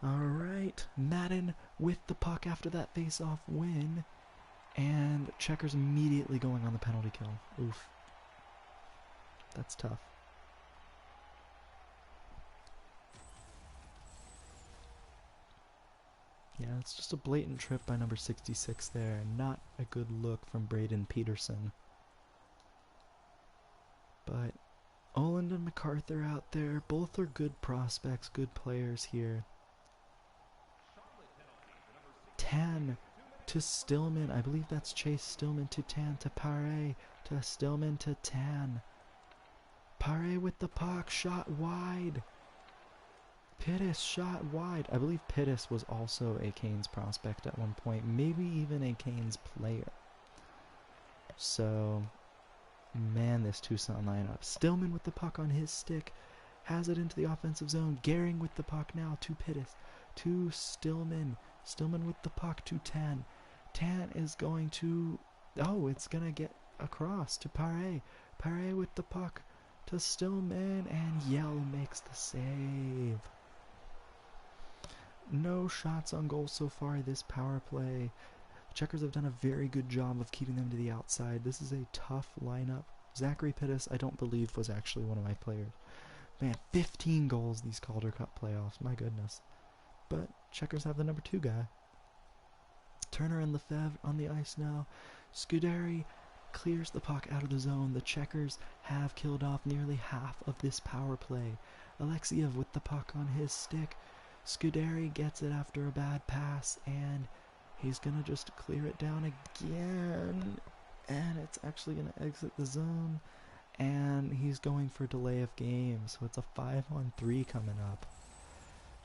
Alright, Madden with the puck after that face-off win, and Checkers immediately going on the penalty kill. Oof. That's tough. Yeah, it's just a blatant trip by number 66 there. Not a good look from Braden Peterson. But Oland and MacArthur out there, both are good prospects, good players here. Tan to Stillman. I believe that's Chase Stillman to Tan to Pare to Stillman to Tan. Pare with the puck, shot wide. Pittis shot wide. I believe Pittis was also a Canes prospect at one point, maybe even a Canes player. So, man, this Tucson lineup. Stillman with the puck on his stick, has it into the offensive zone. Gehring with the puck now to Pittis, to Stillman. Stillman with the puck to Tan. Tan is going to... Oh, it's going to get across to Pare. Pare with the puck to Stillman, and Yell makes the save. No shots on goal so far this power play. Checkers have done a very good job of keeping them to the outside. This is a tough lineup. Zachary Pittis, I don't believe, was actually one of my players. Man, 15 goals these Calder Cup playoffs. My goodness. But Checkers have the number 2 guy. Turner and Lefebvre on the ice now. Scuderi clears the puck out of the zone. The Checkers have killed off nearly half of this power play. Alexiev with the puck on his stick. Scuderi gets it after a bad pass, and he's going to just clear it down again. And it's actually going to exit the zone. And he's going for delay of game. So it's a 5-on-3 coming up.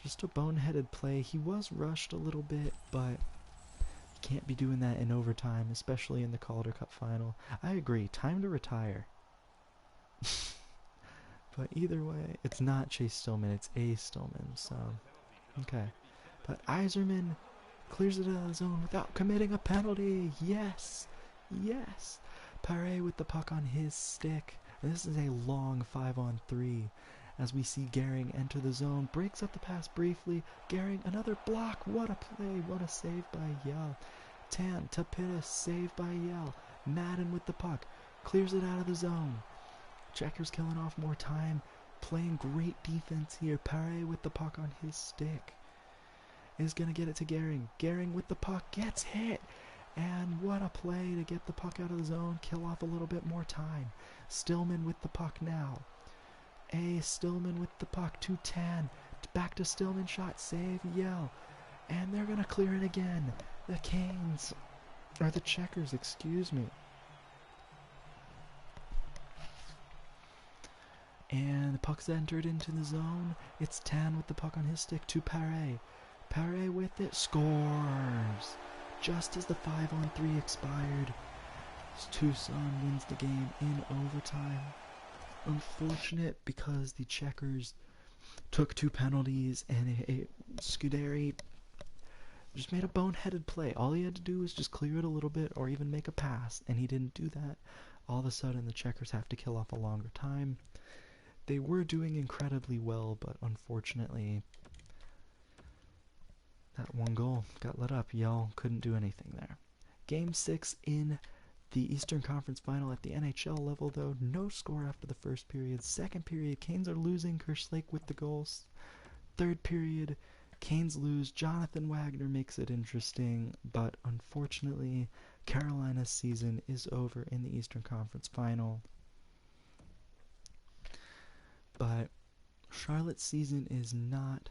Just a boneheaded play. He was rushed a little bit, but you can't be doing that in overtime, especially in the Calder Cup final. I agree. Time to retire. But either way, it's not Chase Stillman. It's A. Stillman. So, okay. But Iserman clears it out of the zone without committing a penalty. Yes. Yes. Paré with the puck on his stick. And this is a long 5-on-3. As we see Gehring enter the zone, breaks up the pass briefly. Gehring, another block. What a play. What a save by Yell. Tan, Tapidis, save by Yell. Madden with the puck. Clears it out of the zone. Checkers killing off more time. Playing great defense here. Paré with the puck on his stick. Is going to get it to Gehring. Gehring with the puck. Gets hit. And what a play to get the puck out of the zone. Kill off a little bit more time. Stillman with the puck now. Stillman with the puck to Tan. Back to Stillman. Shot. Save. Yell. And they're going to clear it again. The Canes. Or the Checkers, excuse me. And the puck's entered into the zone. It's Tan with the puck on his stick to Paré. Paré with it. Scores. Just as the 5-on-3 expired. Tucson wins the game in overtime. Unfortunate because the Checkers took 2 penalties and Scuderi just made a boneheaded play. All he had to do was just clear it a little bit or even make a pass, and he didn't do that. All of a sudden the Checkers have to kill off a longer time. They were doing incredibly well, but unfortunately that one goal got let up. Yell couldn't do anything there. Game 6 in the Eastern Conference Final at the NHL level, though. No score after the first period. Second period, Canes are losing. Kerslake with the goals. Third period, Canes lose. Jonathan Wagner makes it interesting, but unfortunately, Carolina's season is over in the Eastern Conference Final. But Charlotte's season is not.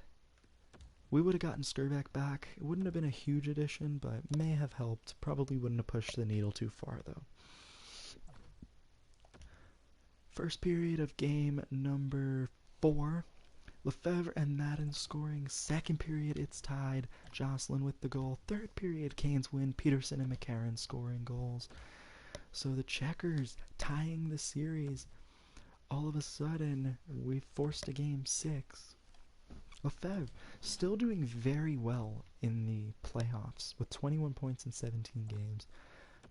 We would have gotten Skirbeck back. It wouldn't have been a huge addition, but may have helped. Probably wouldn't have pushed the needle too far, though. First period of game number 4. Lefebvre and Madden scoring. Second period, it's tied. Jocelyn with the goal. Third period, Canes win. Peterson and McCarron scoring goals. So the Checkers tying the series. All of a sudden, we forced a game 6. Lefebvre still doing very well in the playoffs with 21 points in 17 games.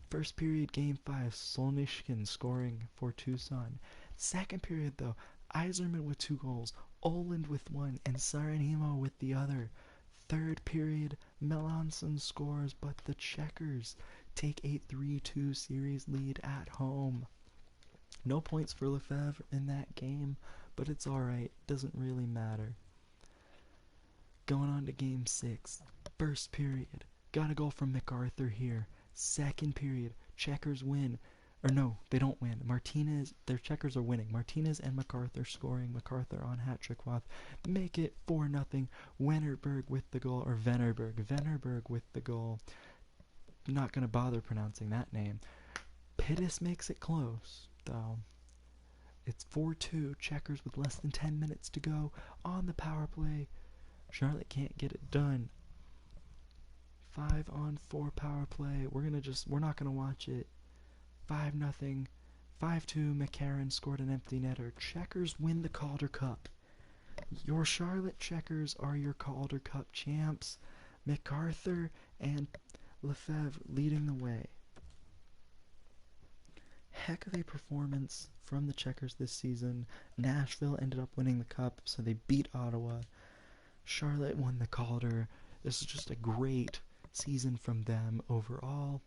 First period, game 5, Solnishkin scoring for Tucson. Second period, though, Iserman with 2 goals, Oland with 1, and Saranimo with the other. Third period, Melanson scores, but the Checkers take a 3-2 series lead at home. No points for Lefebvre in that game, but it's alright. Doesn't really matter. Going on to game 6. First period. Got a goal from MacArthur here. Second period. Checkers win. Or no, they don't win. Their Checkers are winning. Martinez and MacArthur scoring. MacArthur on hat-trick Wath. Make it 4-0. Wennerberg with the goal. Or Vennerberg with the goal. Not going to bother pronouncing that name. Pittis makes it close, though. It's 4-2. Checkers with less than 10 minutes to go on the power play. Charlotte can't get it done. 5-on-4 power play. We're not gonna watch it. 5-0. 5-2. McCarron scored an empty netter. Checkers win the Calder Cup. Your Charlotte Checkers are your Calder Cup champs. MacArthur and Lefebvre leading the way. Heck of a performance from the Checkers this season. Nashville ended up winning the cup, so they beat Ottawa. Charlotte won the Calder. This is just a great season from them overall.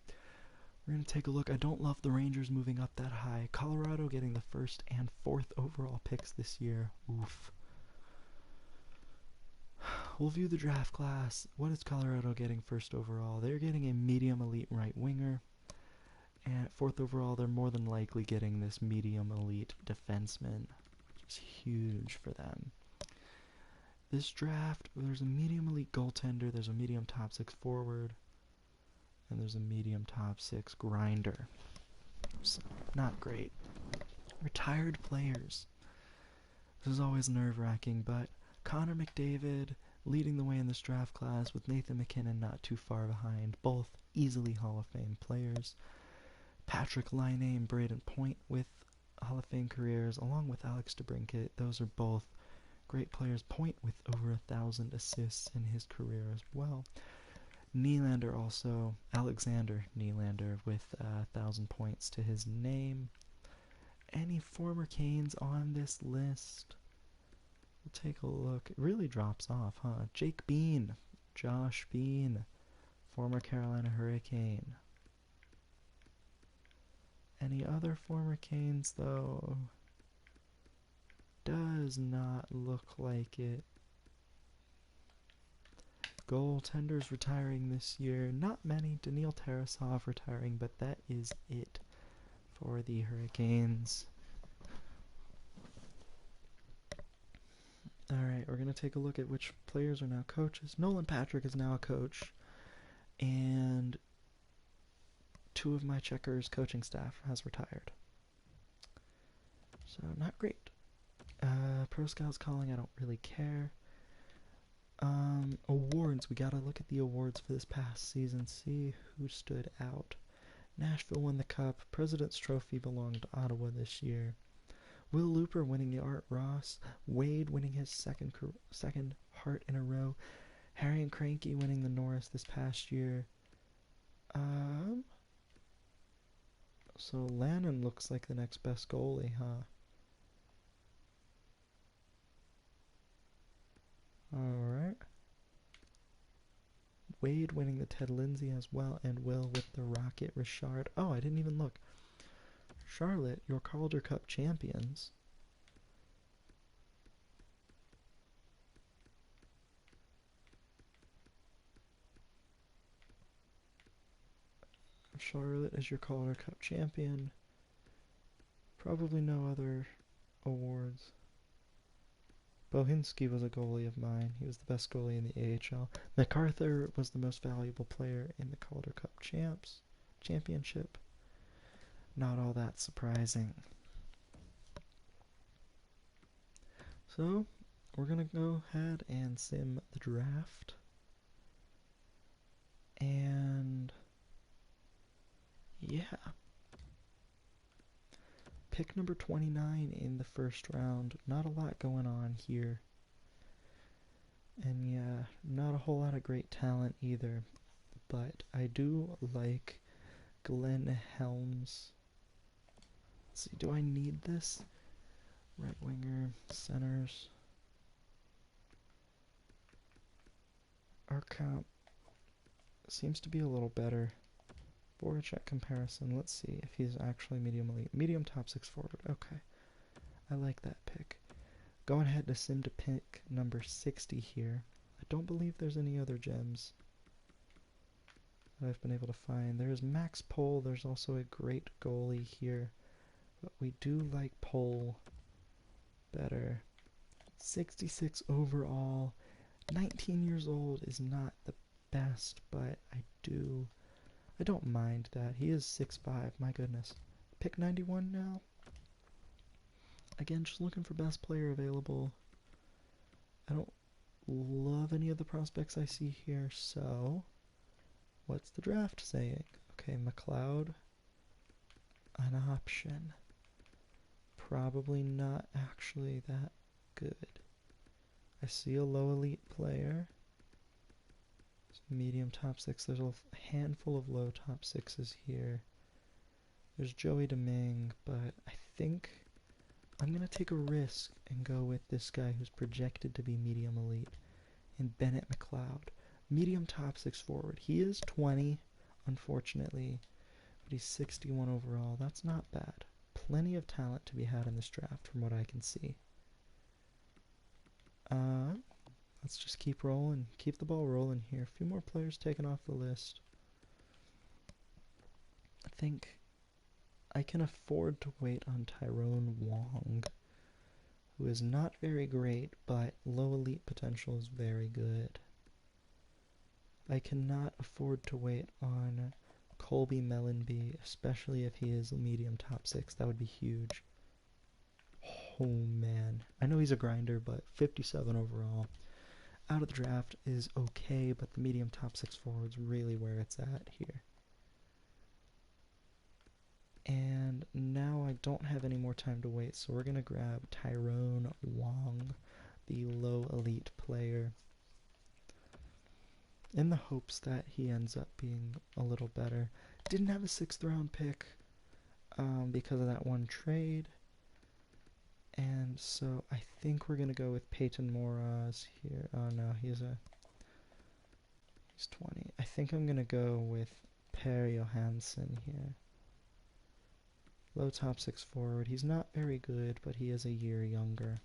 We're going to take a look. I don't love the Rangers moving up that high. Colorado getting the 1st and 4th overall picks this year. Oof. We'll view the draft class. What is Colorado getting 1st overall? They're getting a medium elite right winger. And at 4th overall, they're more than likely getting this medium elite defenseman, which is huge for them. This draft, there's a medium elite goaltender, there's a medium top 6 forward, and there's a medium top 6 grinder. players. Not great. Retired players. This is always nerve-wracking, but Connor McDavid leading the way in this draft class with Nathan MacKinnon not too far behind, both easily Hall of Fame players. Patrick Laine and Braden Point with Hall of Fame careers, along with Alex DeBrincat. Those are both great players. Point with over 1,000 assists in his career as well. Nylander also, Alexander Nylander with 1,000 points to his name. Any former Canes on this list? We'll take a look. It really drops off, huh? Jake Bean, Josh Bean, former Carolina Hurricane. Any other former Canes, though? Does not look like it. Goaltenders retiring this year. Not many. Daniil Tarasov retiring, but that is it for the Hurricanes. Alright, we're going to take a look at which players are now coaches. Nolan Patrick is now a coach, and 2 of my Checkers coaching staff has retired. So, not great. Pro Scouts calling, I don't really care. Awards, we gotta look at the awards for this past season, see who stood out. Nashville won the Cup. President's Trophy belonged to Ottawa this year. Will Looper winning the Art Ross. Wade winning his second Hart in a row. Harry and Cranky winning the Norris this past year. So Lannon looks like the next best goalie, huh? Alright. Wade winning the Ted Lindsay as well, and Will with the Rocket Richard. Oh, I didn't even look. Charlotte, your Calder Cup champions. Charlotte is your Calder Cup champion. Probably no other awards. Bohinski was a goalie of mine. He was the best goalie in the AHL. MacArthur was the most valuable player in the Calder Cup championship. Not all that surprising. So, we're going to go ahead and sim the draft. And yeah. Pick number 29 in the first round. Not a lot going on here. And yeah, not a whole lot of great talent either. But I do like Glenn Helms. Let's see, do I need this? Right winger, centers. Our comp seems to be a little better. Voracek comparison, let's see if he's actually medium elite. Medium top 6 forward, okay. I like that pick. Go ahead to sim to pick number 60 here. I don't believe there's any other gems that I've been able to find. There's Max Pohl, there's also a great goalie here. But we do like Pohl better. 66 overall. 19 years old is not the best, but I don't mind that. He is 6'5", my goodness. Pick 91 now. Again, just looking for best player available. I don't love any of the prospects I see here, so what's the draft saying? Okay, McLeod, an option. Probably not actually that good. I see a low elite player. Medium top 6. There's a handful of low top 6s here. There's Joey Domingue, but I think I'm going to take a risk and go with this guy who's projected to be medium elite, in Bennett McLeod. Medium top 6 forward. He is 20, unfortunately, but he's 61 overall. That's not bad. Plenty of talent to be had in this draft from what I can see. Let's just keep rolling. Keep the ball rolling here. A few more players taken off the list. I think I can afford to wait on Tyrone Wong, who is not very great, but low elite potential is very good. I cannot afford to wait on Colby Mellenby, especially if he is a medium top 6. That would be huge. Oh man. I know he's a grinder, but 57 overall. Out of the draft is okay, but the medium top 6 forward's really where it's at here. And now I don't have any more time to wait, so we're going to grab Tyrone Wong, the low elite player, in the hopes that he ends up being a little better. Didn't have a 6th round pick because of that one trade. And so I think we're going to go with Peyton Moraz here. Oh no, he's 20. I think I'm going to go with Per Johansson here. Low top 6 forward. He's not very good, but he is a year younger.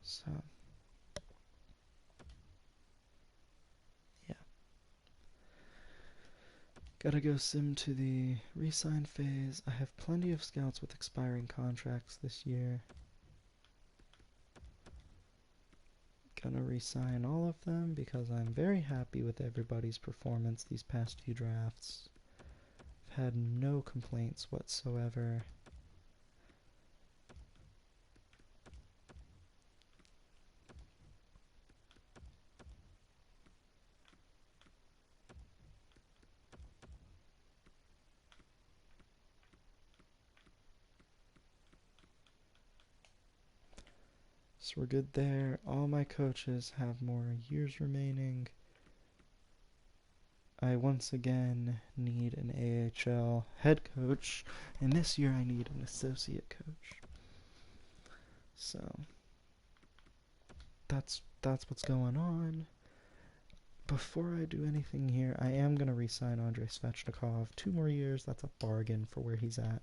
So, yeah. Gotta go sim to the re-sign phase. I have plenty of scouts with expiring contracts this year. Gonna re-sign all of them because I'm very happy with everybody's performance these past few drafts. I've had no complaints whatsoever. So we're good there. All my coaches have more years remaining. I once again need an AHL head coach, and this year I need an associate coach. So that's what's going on. Before I do anything here, I am going to re-sign Andrei Svechnikov. 2 more years, that's a bargain for where he's at.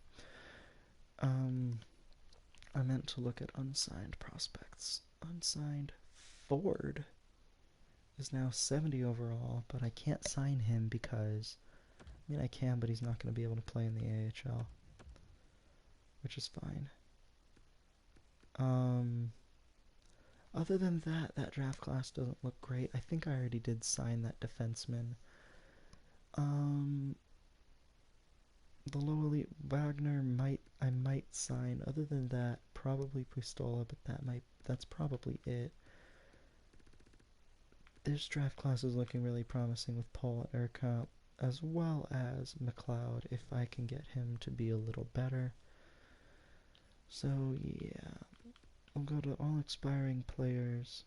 I meant to look at unsigned prospects. Unsigned Ford is now 70 overall, but I can't sign him because, I mean I can, but he's not going to be able to play in the AHL, which is fine. Other than that, that draft class doesn't look great. I think I already did sign that defenseman. The low elite Wagner I might sign. Other than that, probably Pristola, but that's probably it. This draft class is looking really promising with Paul Erkamp as well as McLeod if I can get him to be a little better. So yeah, I'll go to all expiring players.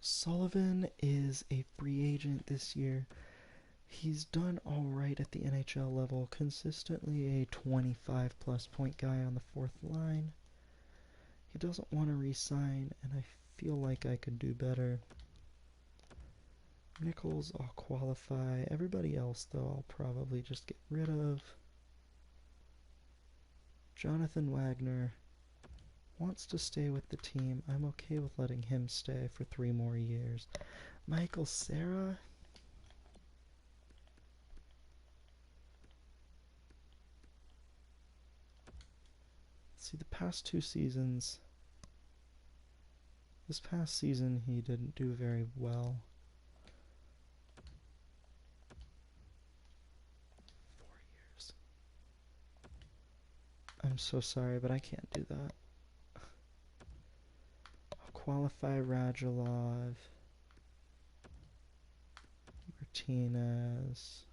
Sullivan is a free agent this year. He's done alright at the NHL level, consistently a 25 plus point guy on the 4th line. He doesn't want to re-sign, and I feel like I could do better. Nichols, I'll qualify. Everybody else, though, I'll probably just get rid of. Jonathan Wagner wants to stay with the team. I'm okay with letting him stay for 3 more years. Michael Cera? See, the past 2 seasons, this past season he didn't do very well. 4 years. I'm so sorry, but I can't do that. I'll qualify Radulov, Martinez,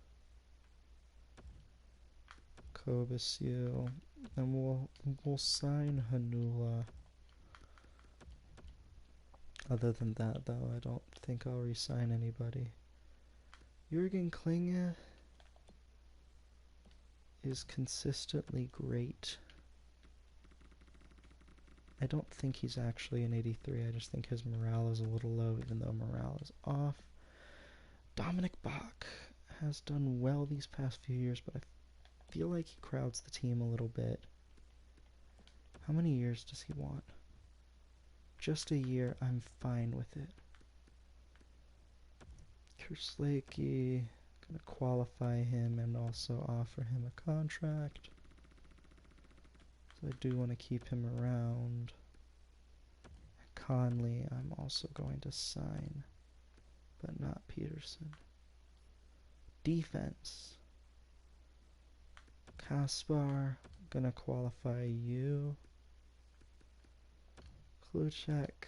Kobasu, and we'll sign Hanula. Other than that, though, I don't think I'll re-sign anybody. Jurgen Klinge is consistently great. I don't think he's actually an 83. I just think his morale is a little low, even though morale is off. Dominic Bach has done well these past few years, but I feel like he crowds the team a little bit. How many years does he want? Just a year, I'm fine with it. Kerslake, gonna qualify him and also offer him a contract. So I do want to keep him around. Conley, I'm also going to sign, but not Peterson. Defense. Kaspar, gonna qualify you. Kluchek,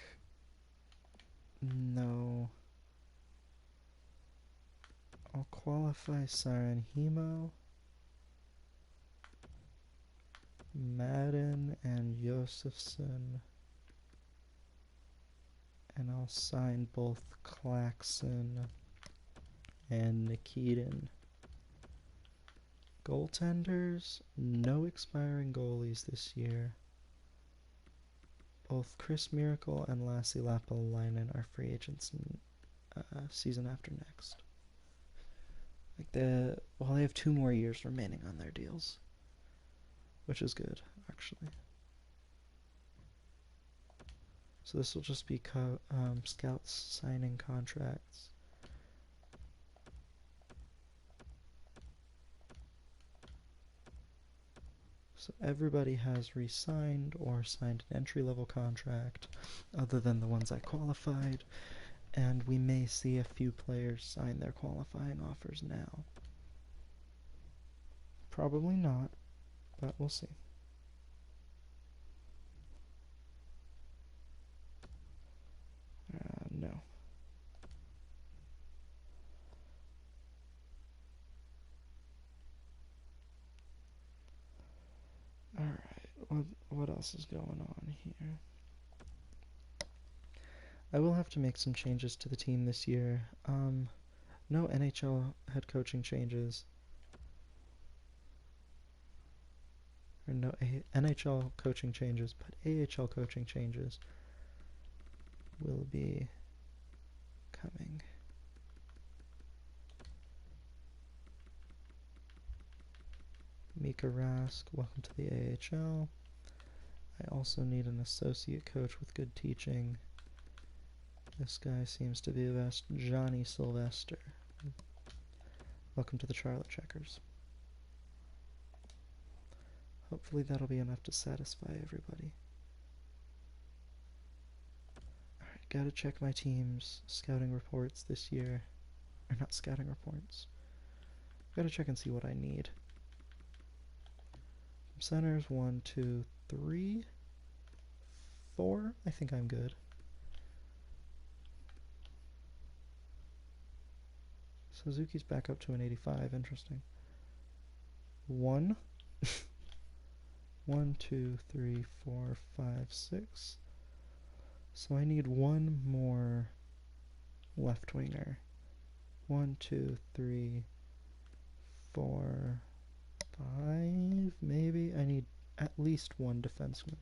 no. I'll qualify Siren Hemo. Madden and Josephson. And I'll sign both Claxon and Nikitin. Goaltenders, no expiring goalies this year. Both Chris Miracle and Lassi Lappalainen are free agents in season after next. Well, they have 2 more years remaining on their deals, which is good, actually. So this will just be scouts signing contracts. So everybody has re-signed or signed an entry-level contract, other than the ones I qualified, and we may see a few players sign their qualifying offers now. Probably not, but we'll see. No. Alright, what else is going on here? I will have to make some changes to the team this year. No NHL head coaching changes. Or no NHL coaching changes, but AHL coaching changes will be coming. Mika Rask, welcome to the AHL. I also need an associate coach with good teaching. This guy seems to be the best. Johnny Sylvester. Welcome to the Charlotte Checkers. Hopefully that'll be enough to satisfy everybody. Alright, gotta check my team's scouting reports this year. Or not scouting reports. Gotta check and see what I need. Centers, 1, 2, 3, 4. I think I'm good. Suzuki's back up to an 85. Interesting. 1. 1, 2, 3, 4, 5, 6. So I need one more left winger. 1, 2, 3, 4, 5, maybe. I need at least one defenseman.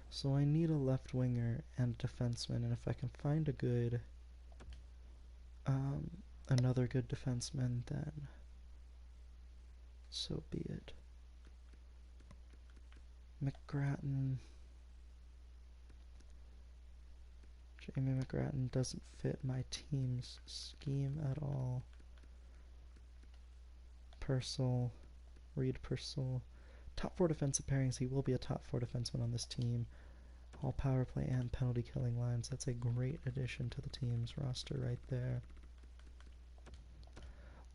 So I need a left winger and a defenseman, and if I can find a good, another good defenseman, then so be it. McGrattan. Jamie McGrattan doesn't fit my team's scheme at all. Purcell. Reed Purcell. Top 4 defensive pairings. He will be a top 4 defenseman on this team. All power play and penalty killing lines. That's a great addition to the team's roster right there.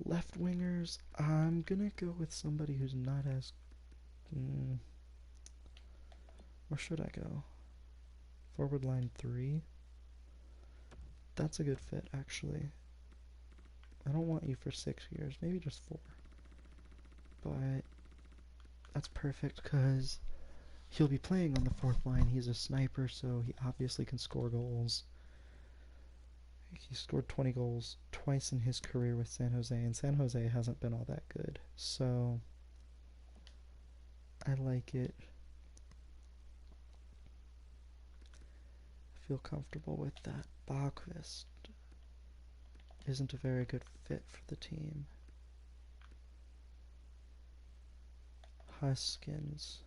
Left wingers. I'm gonna go with somebody who's not as... where should I go? Forward line 3. That's a good fit, actually. I don't want you for 6 years, maybe just 4. But that's perfect because he'll be playing on the 4th line. He's a sniper, so he obviously can score goals. He scored 20 goals twice in his career with San Jose, and San Jose hasn't been all that good. So I like it. I feel comfortable with that. Bachquist isn't a very good fit for the team. Huskins.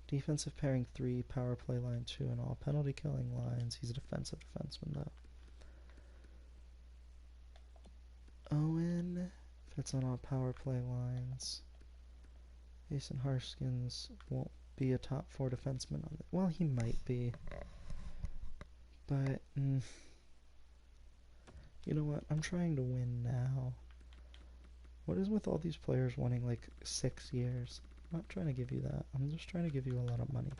Defensive pairing 3, power play line 2, and all penalty killing lines. He's a defensive defenseman, though. Owen fits on all power play lines. Jason Harskins won't be a top 4 defenseman on it. Well, he might be. But, you know what? I'm trying to win now. What is with all these players wanting like 6 years? I'm not trying to give you that. I'm just trying to give you a lot of money.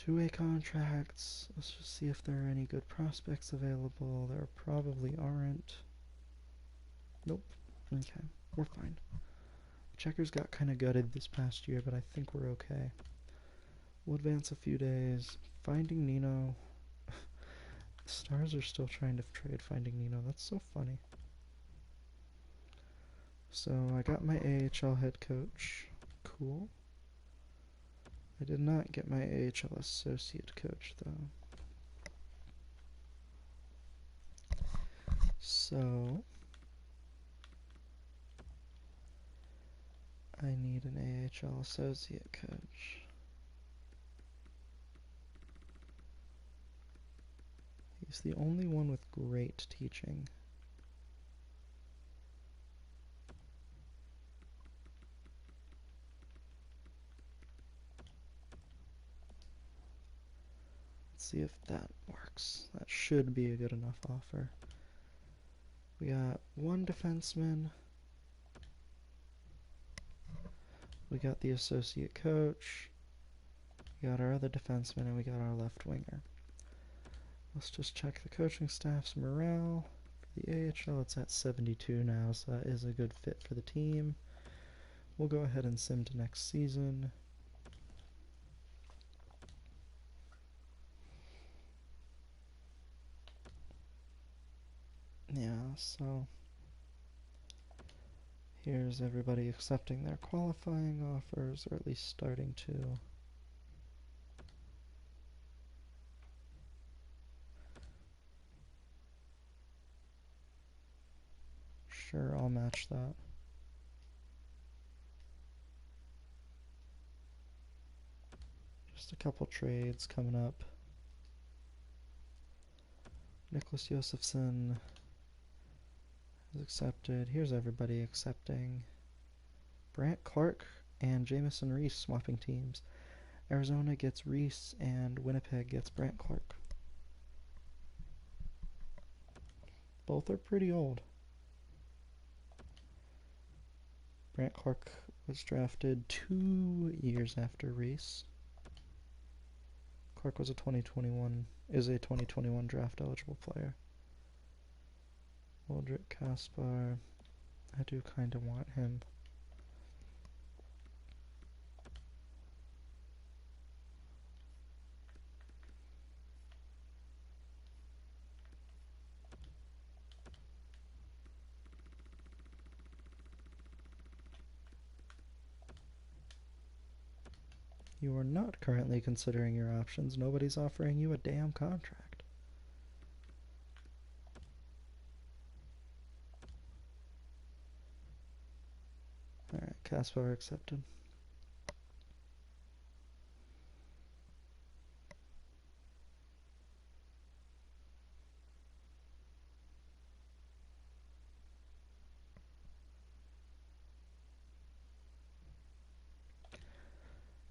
2-way contracts. Let's just see if there are any good prospects available. There probably aren't. Nope. Okay, we're fine. Checkers got kind of gutted this past year, but I think we're okay. We'll advance a few days. Finding Nino. The Stars are still trying to trade Finding Nino. That's so funny. So I got my AHL head coach. Cool. I did not get my AHL associate coach, though. So I need an AHL associate coach. He's the only one with great teaching. Let's see if that works. That should be a good enough offer. We got one defenseman. We got the associate coach. We got our other defenseman, and we got our left winger. Let's just check the coaching staff's morale. For the AHL, it's at 72 now, so that is a good fit for the team. We'll go ahead and sim to next season. Yeah, so here's everybody accepting their qualifying offers, or at least starting to. Sure, I'll match that. Just a couple trades coming up. Nicholas Josefsson is accepted. Here's everybody accepting. Brant Clark and Jamison Reese swapping teams. Arizona gets Reese and Winnipeg gets Brant Clark. Both are pretty old. Brant Clark was drafted 2 years after Reese. Clark was a 2021 draft eligible player. Waldrick Kaspar. I do kind of want him. You are not currently considering your options. Nobody's offering you a damn contract. Alright, Kaspar accepted.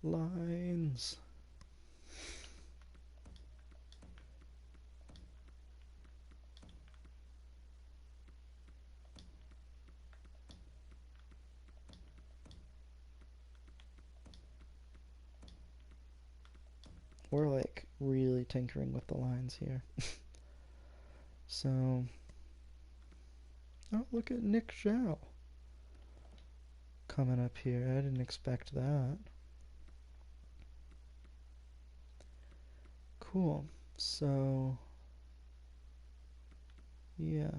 Lines. We're like really tinkering with the lines here. So, oh, look at Nick Zhao coming up here. I didn't expect that. Cool. So, yeah.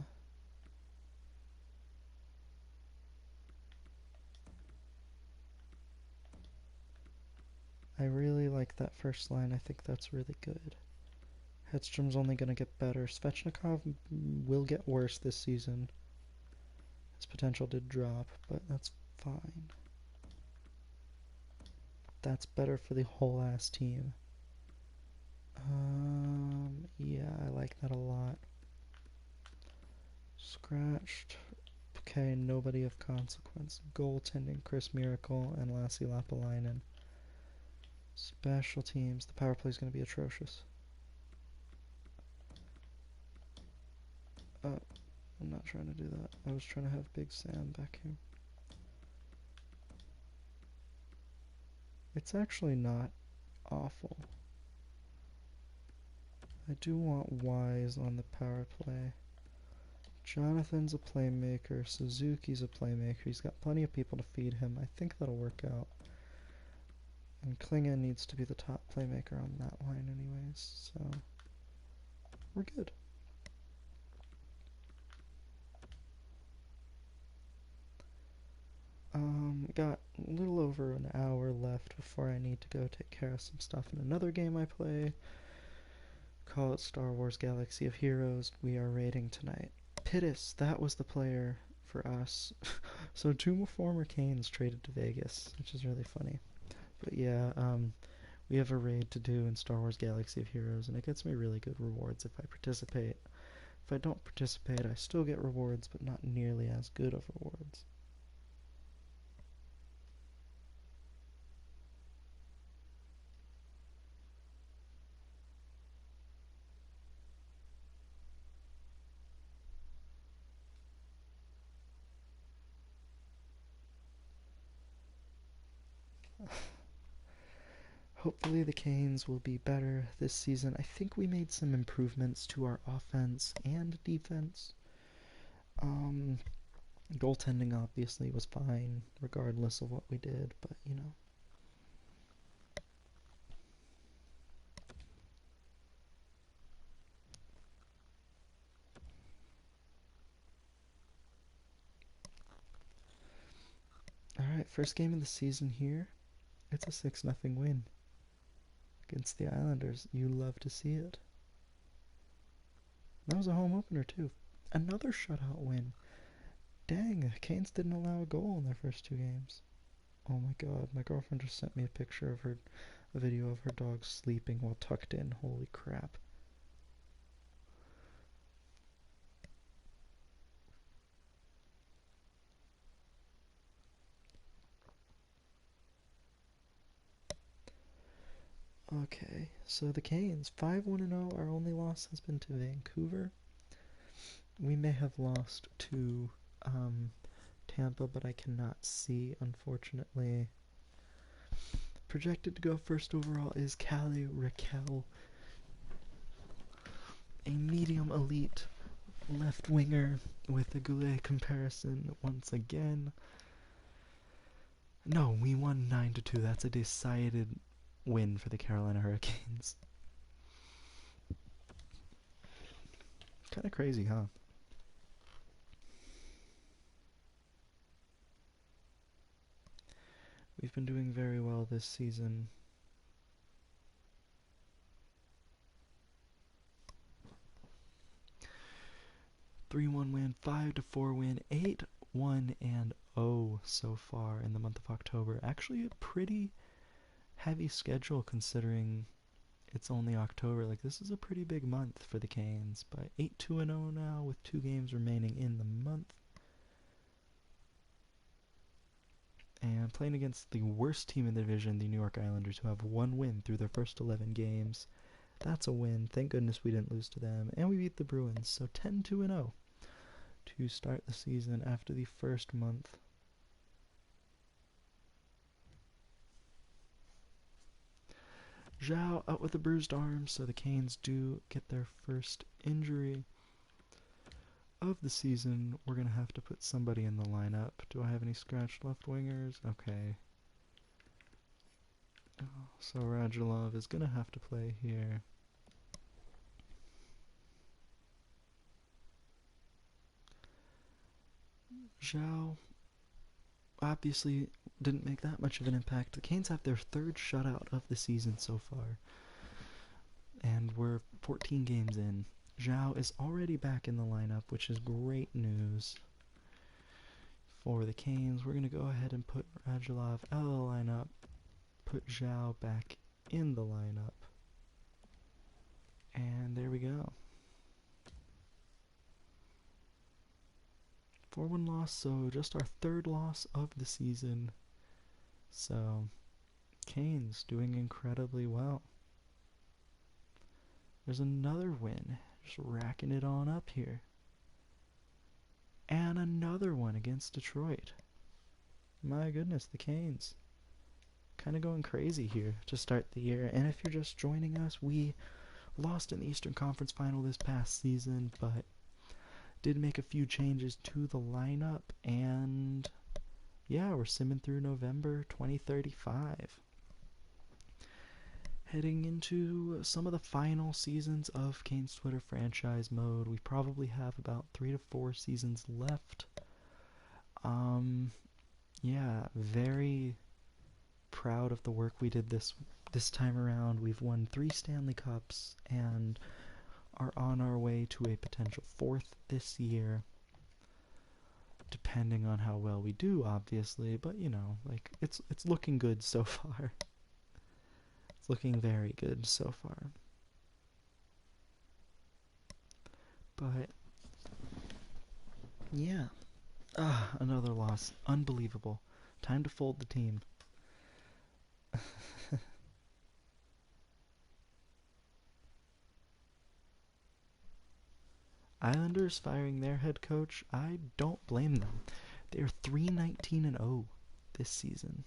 I really like that first line. I think that's really good. Hedstrom's only going to get better. Svechnikov will get worse this season. His potential did drop, but that's fine. That's better for the whole ass team. Yeah, I like that a lot. Scratched. Okay, nobody of consequence. Goaltending, Chris Miracle and Lassi Lapalainen. Special teams, the power play is going to be atrocious. I'm not trying to do that. I was trying to have Big Sam back here. It's actually not awful. I do want Wise on the power play. Jonathan's a playmaker. Suzuki's a playmaker. He's got plenty of people to feed him. I think that'll work out. And Klingon needs to be the top playmaker on that line anyways, so we're good. Got a little over an hour left before I need to go take care of some stuff in another game I play. Call it Star Wars Galaxy of Heroes. We are raiding tonight. Pittis, that was the player for us. So 2 former Canes traded to Vegas, which is really funny. But yeah, we have a raid to do in Star Wars Galaxy of Heroes, and it gets me really good rewards if I participate. If I don't participate, I still get rewards, but not nearly as good of rewards. Hopefully the Canes will be better this season. I think we made some improvements to our offense and defense. Goaltending obviously was fine, regardless of what we did, but you know. Alright, first game of the season here. It's a 6-0 win against the Islanders. You love to see it. That was a home opener too. Another shutout win. Dang, the Canes didn't allow a goal in their first 2 games. Oh my god, my girlfriend just sent me a picture of a video of her dog sleeping while tucked in. Holy crap. Okay, so the Canes, 5-1-0. Our only loss has been to Vancouver. We may have lost to Tampa, but I cannot see, unfortunately. Projected to go first overall is Calle Raquel, a medium elite left winger with a Goulet comparison once again. No, we won 9-2. That's a decided win for the Carolina Hurricanes. Kind of crazy, huh? We've been doing very well this season. (3-1) win, 5-4 win, 8-1-0 so far in the month of October. Actually, a pretty heavy schedule considering it's only October. Like, this is a pretty big month for the Canes, but 8-2-0 now with 2 games remaining in the month. And playing against the worst team in the division, the New York Islanders, who have 1 win through their first 11 games. That's a win. Thank goodness we didn't lose to them. And we beat the Bruins, so 10-2-0 to start the season after the first month. Zhao out with a bruised arm, so the Canes do get their first injury of the season. We're going to have to put somebody in the lineup. Do I have any scratched left wingers? Okay. Oh, so Radulov is going to have to play here. Zhao obviously didn't make that much of an impact. The Canes have their 3rd shutout of the season so far, and we're 14 games in. Zhao is already back in the lineup, which is great news for the Canes. We're going to go ahead and put Radulov out of the lineup, put Zhao back in the lineup, and there we go. 4-1 loss, so just our third loss of the season. So, Canes doing incredibly well. There's another win, just racking it on up here. And another one against Detroit. My goodness, the Canes. Kind of going crazy here to start the year. And if you're just joining us, we lost in the Eastern Conference Final this past season, but did make a few changes to the lineup, and yeah, we're simming through November 2035. Heading into some of the final seasons of Canes Twitter franchise mode. We probably have about 3 to 4 seasons left. Yeah, very proud of the work we did this time around. We've won 3 Stanley Cups and are on our way to a potential 4th this year, depending on how well we do, obviously, but you know, like, it's looking good so far. It's looking very good so far. But yeah, another loss. Unbelievable. Time to fold the team. Islanders firing their head coach. I don't blame them. They're 3-19-0 this season.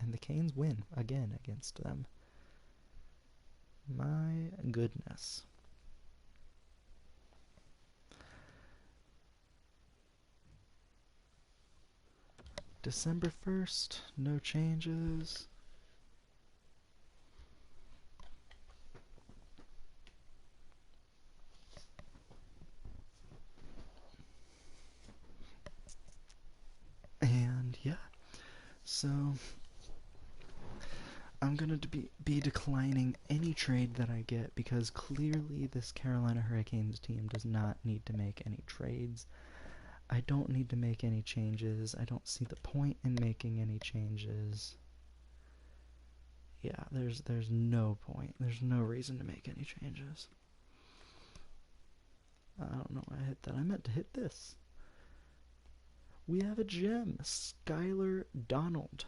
And the Canes win again against them. My goodness. December 1st, no changes. And yeah, so I'm going to be declining any trade that I get, because clearly this Carolina Hurricanes team does not need to make any trades. I don't need to make any changes. I don't see the point in making any changes. Yeah, there's no point. There's no reason to make any changes. I don't know why I hit that. I meant to hit this. We have a gem, Skylar Donald,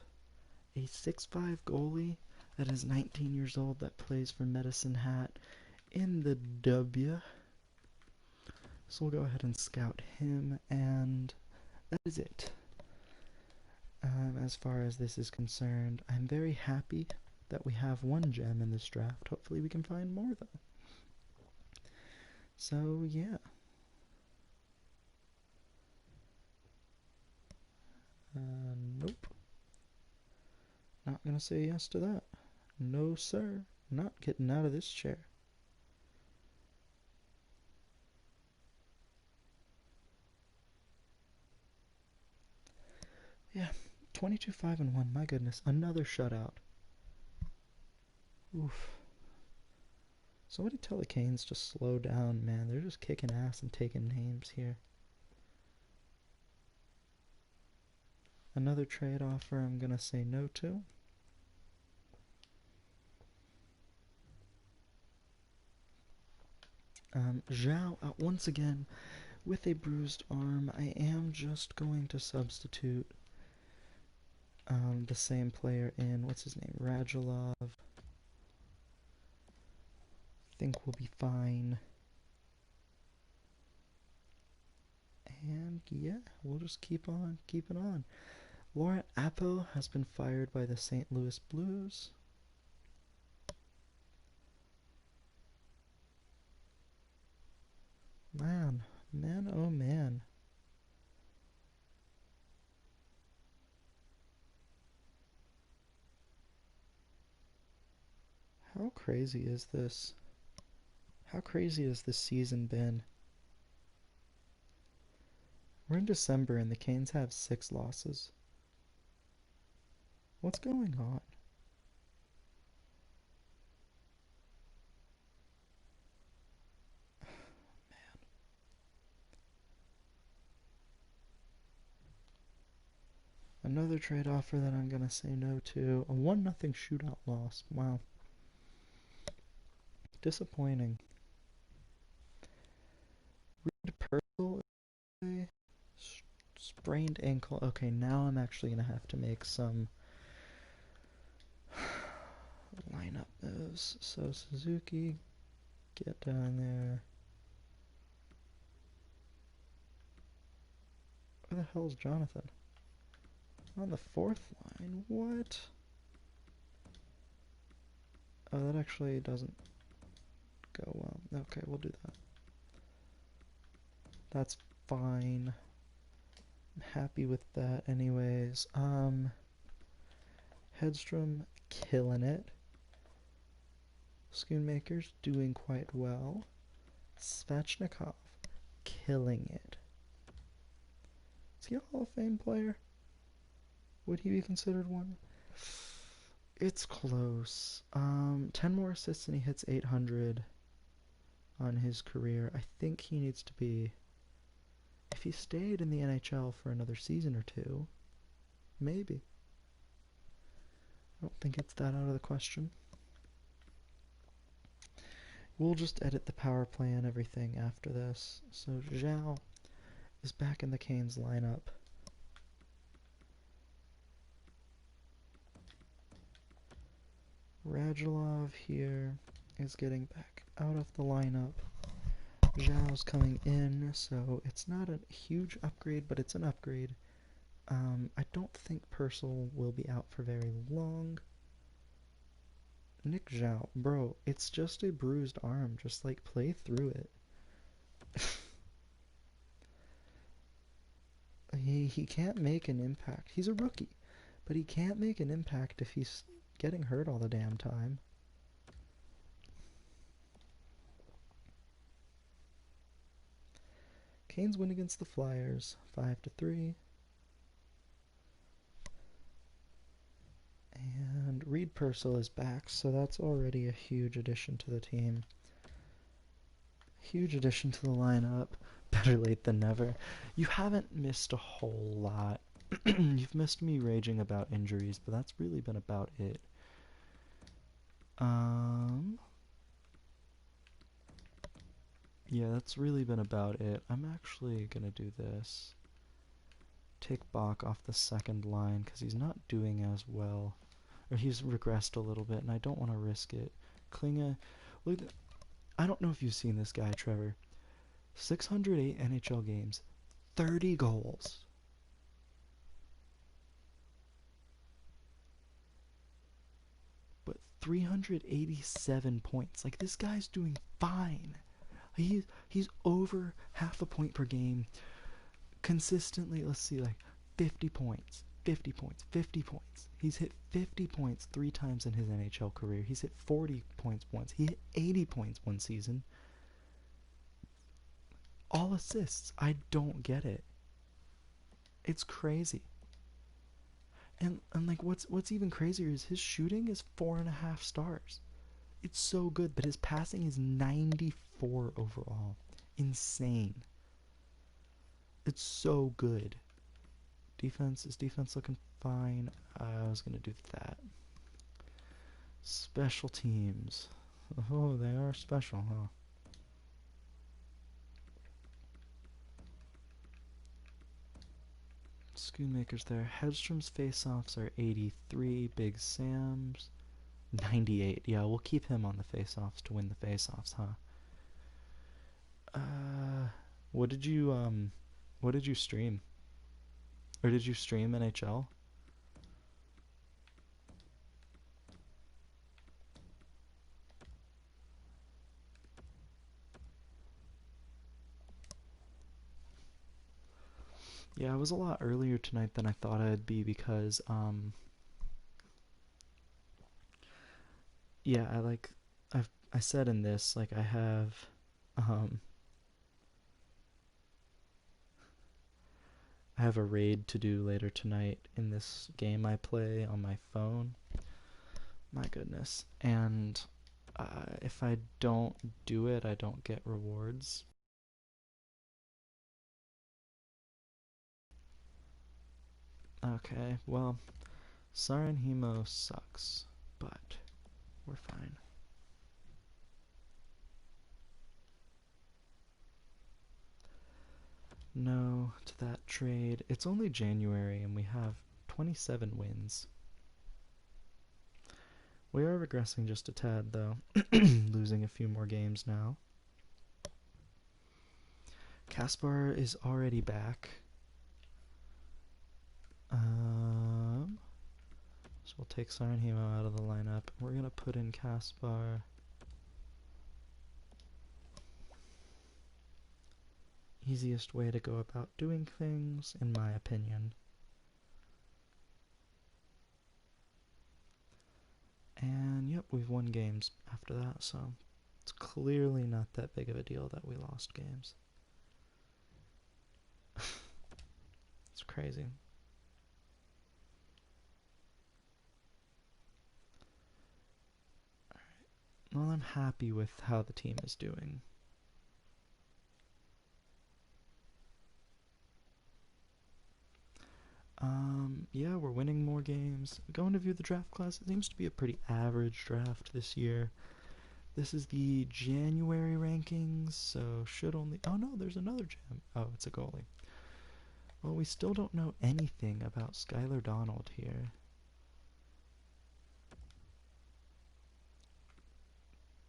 a 6'5" goalie that is 19 years old, that plays for Medicine Hat in the W. So we'll go ahead and scout him, and that is it. As far as this is concerned, I'm very happy that we have one gem in this draft. Hopefully we can find more, though. So, yeah. Nope. Not gonna say yes to that. No, sir. Not getting out of this chair. Yeah, 22-5-1. My goodness, another shutout. Oof. Somebody tell the Canes to slow down, man. They're just kicking ass and taking names here. Another trade offer I'm gonna say no to. Zhao out once again with a bruised arm. I am just going to substitute the same player in, what's his name, Radulov. Think we'll be fine. And yeah, we'll just keep on keeping on. Laurent Appo has been fired by the St. Louis Blues. Man, oh man. How crazy is this? How crazy has this season been? We're in December and the Canes have 6 losses. What's going on? Another trade offer that I'm gonna say no to. A 1-0 shootout loss. Wow. Disappointing. Reed Purcell. sprained ankle. Okay, now I'm actually going to have to make some lineup moves. So Suzuki, get down there. Where the hell's Jonathan? On the fourth line? What? Oh, that actually doesn't go well. Okay, we'll do that. That's fine. I'm happy with that anyways. Hedstrom killing it. Schoonmaker's doing quite well. Svechnikov killing it. Is he a Hall of Fame player? Would he be considered one? It's close. 10 more assists and he hits 800 on his career. I think he needs to be... If he stayed in the NHL for another season or two, maybe. I don't think it's that out of the question. We'll just edit the power play and everything after this. So Zhao is back in the Canes lineup. Radulov here is getting back out of the lineup. Zhao's coming in, so it's not a huge upgrade, but it's an upgrade. I don't think Purcell will be out for very long. Nick Zhao, bro, it's just a bruised arm. Just, like, play through it. He can't make an impact. He's a rookie, but he can't make an impact if he's getting hurt all the damn time. Canes win against the Flyers, 5-3. And Reed Purcell is back, so that's already a huge addition to the team. Huge addition to the lineup. Better late than never. You haven't missed a whole lot. You've missed me raging about injuries, but that's really been about it. Yeah, that's really been about it. I'm actually gonna do this. Take Bach off the second line, because he's not doing as well. Or he's regressed a little bit, and I don't want to risk it. Klinge, look, I don't know if you've seen this guy, Trevor. 608 NHL games, 30 goals. But 387 points. Like, this guy's doing fine. He's over half a point per game. Consistently, let's see, like 50 points, 50 points, 50 points. He's hit 50 points 3 times in his NHL career. He's hit 40 points once. He hit 80 points one season. All assists. I don't get it. It's crazy. And like what's even crazier is his shooting is 4.5 stars. It's so good, but his passing is 94 overall. Insane. It's so good. Is defense looking fine? I was gonna do that. Special teams. Oh, they are special, huh? Schoonmaker's there. Hedstrom's face-offs are 83. Big Sam's 98. Yeah, we'll keep him on the face-offs to win the face-offs, huh? What did you stream? Or did you stream NHL? Yeah, I was a lot earlier tonight than I thought I'd be because, yeah, I said in this, like, I have, I have a raid to do later tonight in this game I play on my phone. My goodness. And if I don't do it, I don't get rewards. Okay, well, Siren Hemo sucks, but we're fine. no to that trade. It's only January and we have 27 wins. We are regressing just a tad, though, losing a few more games now. Kaspar is already back. So we'll take Sarnhemo out of the lineup. We're going to put in Kaspar. Easiest way to go about doing things, in my opinion. And yep, we've won games after that, so it's clearly not that big of a deal that we lost games. It's crazy. Well, I'm happy with how the team is doing. Yeah, we're winning more games. Going to view the draft class. It seems to be a pretty average draft this year. This is the January rankings, so should only... Oh no, there's another gem. Oh, it's a goalie. Well, we still don't know anything about Skylar Donald here.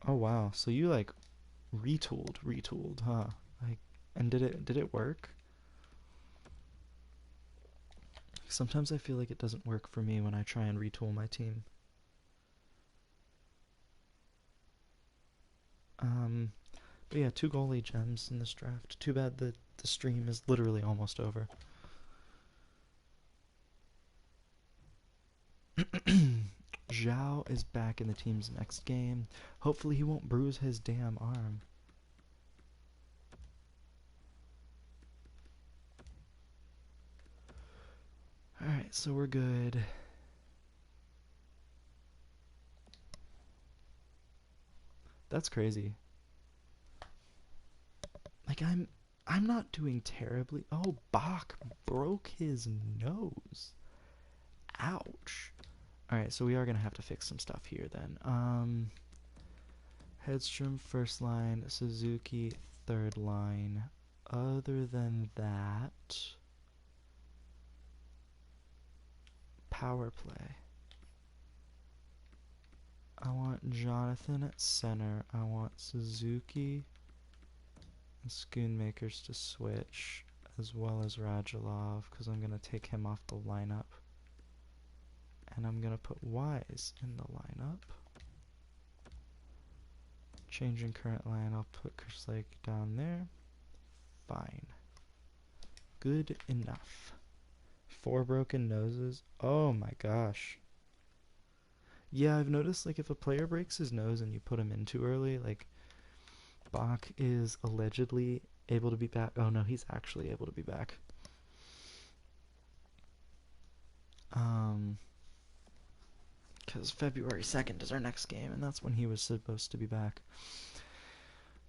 Oh wow, so you like retooled, huh? Like, and did it work? Sometimes I feel like it doesn't work for me when I try and retool my team. But yeah, 2 goalie gems in this draft. Too bad the stream is literally almost over. Zhao is back in the team's next game. Hopefully he won't bruise his damn arm. Alright, so we're good. That's crazy. Like, I'm not doing terribly. Oh, Bach broke his nose. Ouch. Alright, so we are gonna have to fix some stuff here then. Hedstrom first line, Suzuki third line. Other than that, power play. I want Jonathan at center. I want Suzuki and Schoonmakers to switch, as well as Radulov, because I'm going to take him off the lineup. And I'm going to put Wise in the lineup. Changing current line, I'll put Kerslake down there. Fine. Good enough. 4 broken noses. Oh my gosh. Yeah, I've noticed, like, if a player breaks his nose and you put him in too early, like, Bach is allegedly able to be back. Oh no, he's actually able to be back. Because February 2nd is our next game, and that's when he was supposed to be back.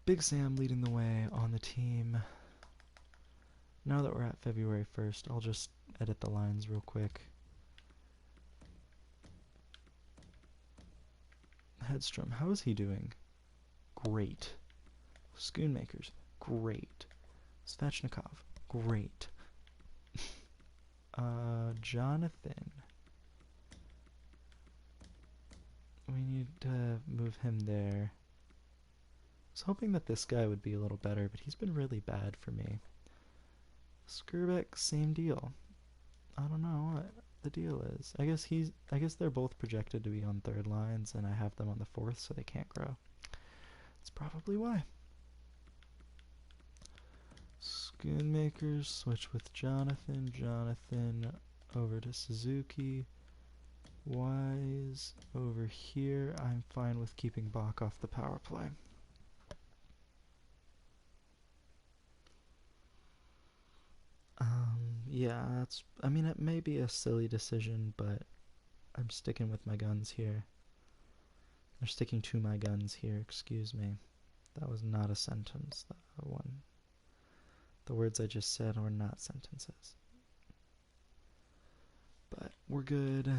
Big Sam leading the way on the team. Now that we're at February 1st, I'll just edit the lines real quick. Hedstrom, how is he doing? Great. Schoonmakers, great. Svechnikov, great. Jonathan. We need to move him there. I was hoping that this guy would be a little better, but he's been really bad for me. Skirbeck, same deal. I don't know what the deal is. I guess they're both projected to be on third lines, and I have them on the fourth, so they can't grow. That's probably why. Schoonmakers, switch with Jonathan. Jonathan over to Suzuki. Wise over here. I'm fine with keeping Bach off the power play. Yeah, I mean, it may be a silly decision, but I'm sticking with my guns here. Or sticking to my guns here, excuse me. That was not a sentence. The words I just said were not sentences. But we're good.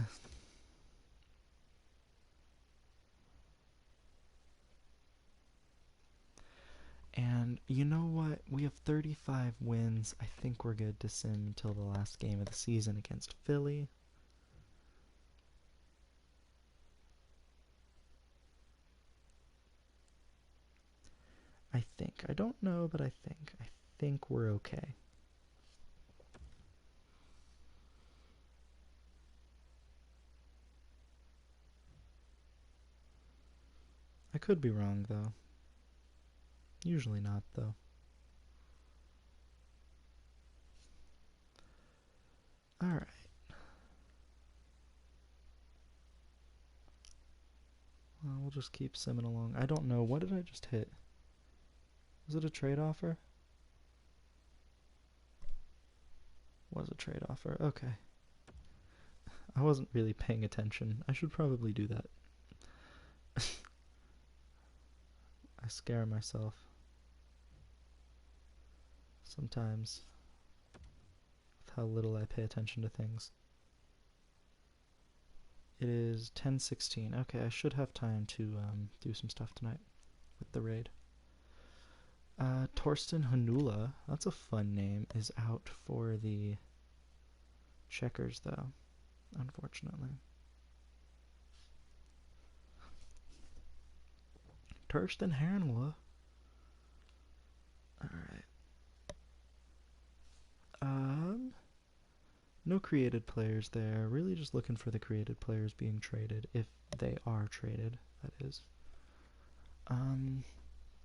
And And you know what? We have 35 wins. I think we're good to sim until the last game of the season against Philly. I think. I don't know, but I think. I think we're okay. I could be wrong, though. Usually not, though. Alright. Well, we'll just keep simming along. I don't know. What did I just hit? Was it a trade offer? Was a trade offer. Okay. I wasn't really paying attention. I should probably do that. I scare myself sometimes with how little I pay attention to things. It is 10:16. Okay, I should have time to do some stuff tonight with the raid. Torsten Hanula, that's a fun name, is out for the Checkers, though, unfortunately. Torsten Hanula. Alright. No created players there. Really just looking for the created players being traded, if they are traded, that is.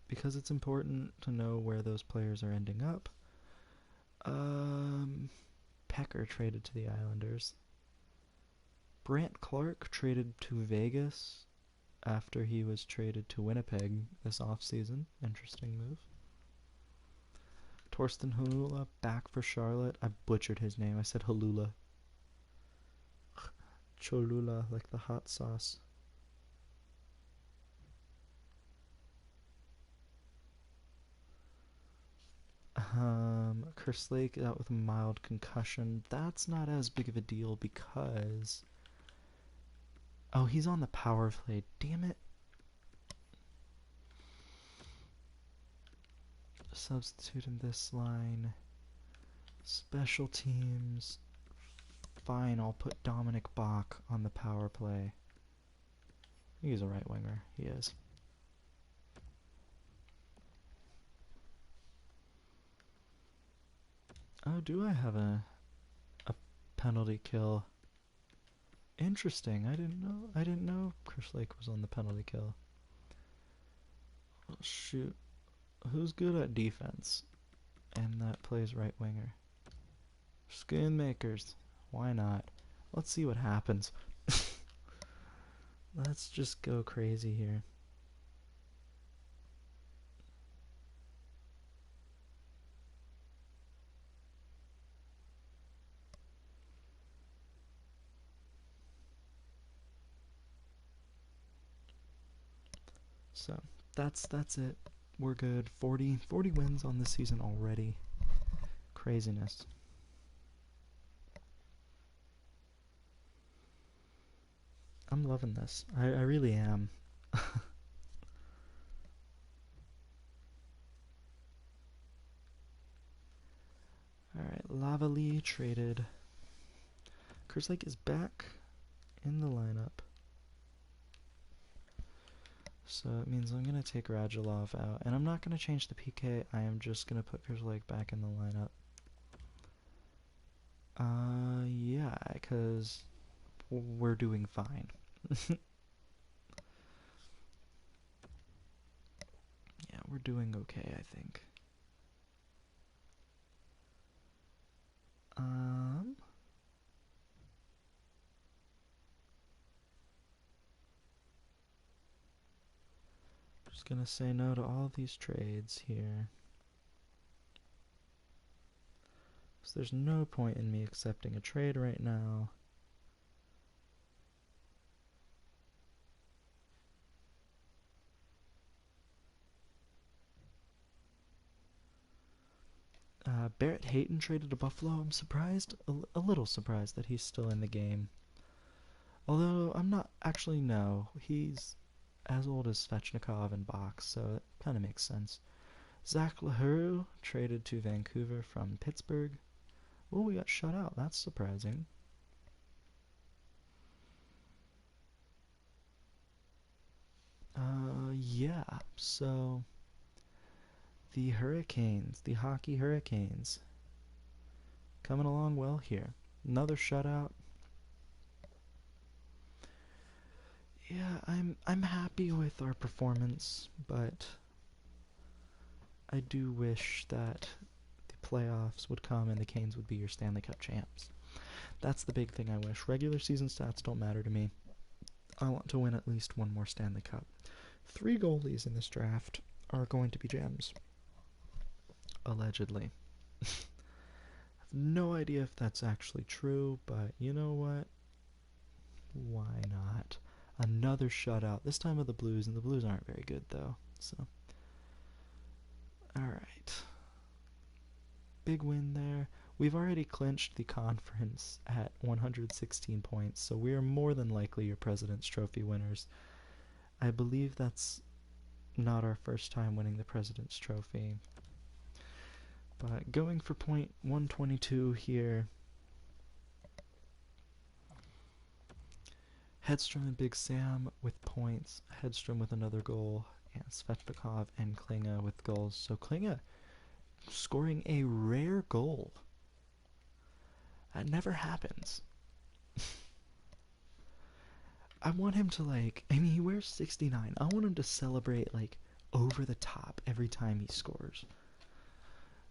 Because it's important to know where those players are ending up. Pecker traded to the Islanders. Brant Clark traded to Vegas after he was traded to Winnipeg this offseason. Interesting move. Torsten Halula back for Charlotte. I butchered his name. I said Halula. Cholula, like the hot sauce. Kerslake out with a mild concussion. That's not as big of a deal because... Oh, he's on the power play. Damn it. Substitute in this line. Special teams. Fine, I'll put Dominic Bach on the power play. He's a right winger. He is. Oh, do I have a penalty kill? Interesting. I didn't know Kerslake was on the penalty kill. Oh, shoot. Who's good at defense? And that plays right winger. Schoonmakers. Why not? Let's see what happens. Let's just go crazy here. So, that's it. We're good. 40 wins on this season already. Craziness. I'm loving this. I really am. Alright, Lavalley traded. Kerslake is back in the lineup. So it means I'm going to take Radulov out. And I'm not going to change the PK. I am just going to put Kerslake back in the lineup. Yeah, because we're doing fine. Yeah, we're doing okay, I think. Just gonna say no to all of these trades here. So there's no point in me accepting a trade right now. Barrett Hayton traded to Buffalo. I'm surprised, a little surprised that he's still in the game. Although I'm not actually, no. He's as old as Svechnikov and Box, so it kind of makes sense. Zach LaHuru traded to Vancouver from Pittsburgh. Oh, we got shut out. That's surprising. Yeah. So the Hurricanes, the Hockey Hurricanes, coming along well here. Another shutout. Yeah, I'm happy with our performance, but I do wish that the playoffs would come and the Canes would be your Stanley Cup champs. That's the big thing I wish. Regular season stats don't matter to me. I want to win at least one more Stanley Cup. 3 goalies in this draft are going to be gems. Allegedly. I have no idea if that's actually true, but you know what? Why not? Another shutout, this time of the Blues, and the Blues aren't very good though, so. Alright. Big win there. We've already clinched the conference at 116 points, so we are more than likely your President's Trophy winners. I believe that's not our first time winning the President's Trophy. But going for point 122 here. Hedstrom and Big Sam with points. Hedstrom with another goal. And Svechnikov and Klinga with goals. So Klinga scoring a rare goal. That never happens. I want him to, like, I mean, he wears 69. I want him to celebrate, like, over the top every time he scores.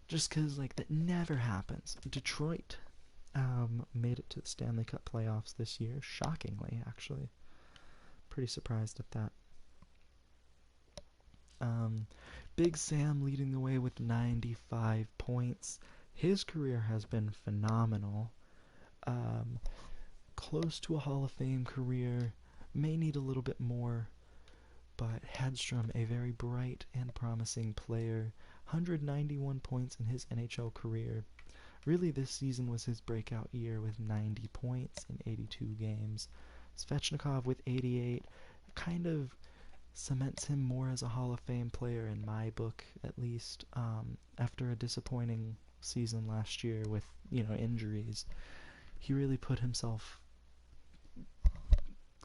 Just because, like, that never happens. Detroit made it to the Stanley Cup playoffs this year. Shockingly, actually. Pretty surprised at that. Big Sam leading the way with 95 points. His career has been phenomenal. Close to a Hall of Fame career. May need a little bit more. But Hedstrom, a very bright and promising player. 191 points in his NHL career. Really, this season was his breakout year with 90 points in 82 games. Svechnikov with 88 kind of cements him more as a Hall of Fame player in my book, at least. After a disappointing season last year with, injuries, he really put himself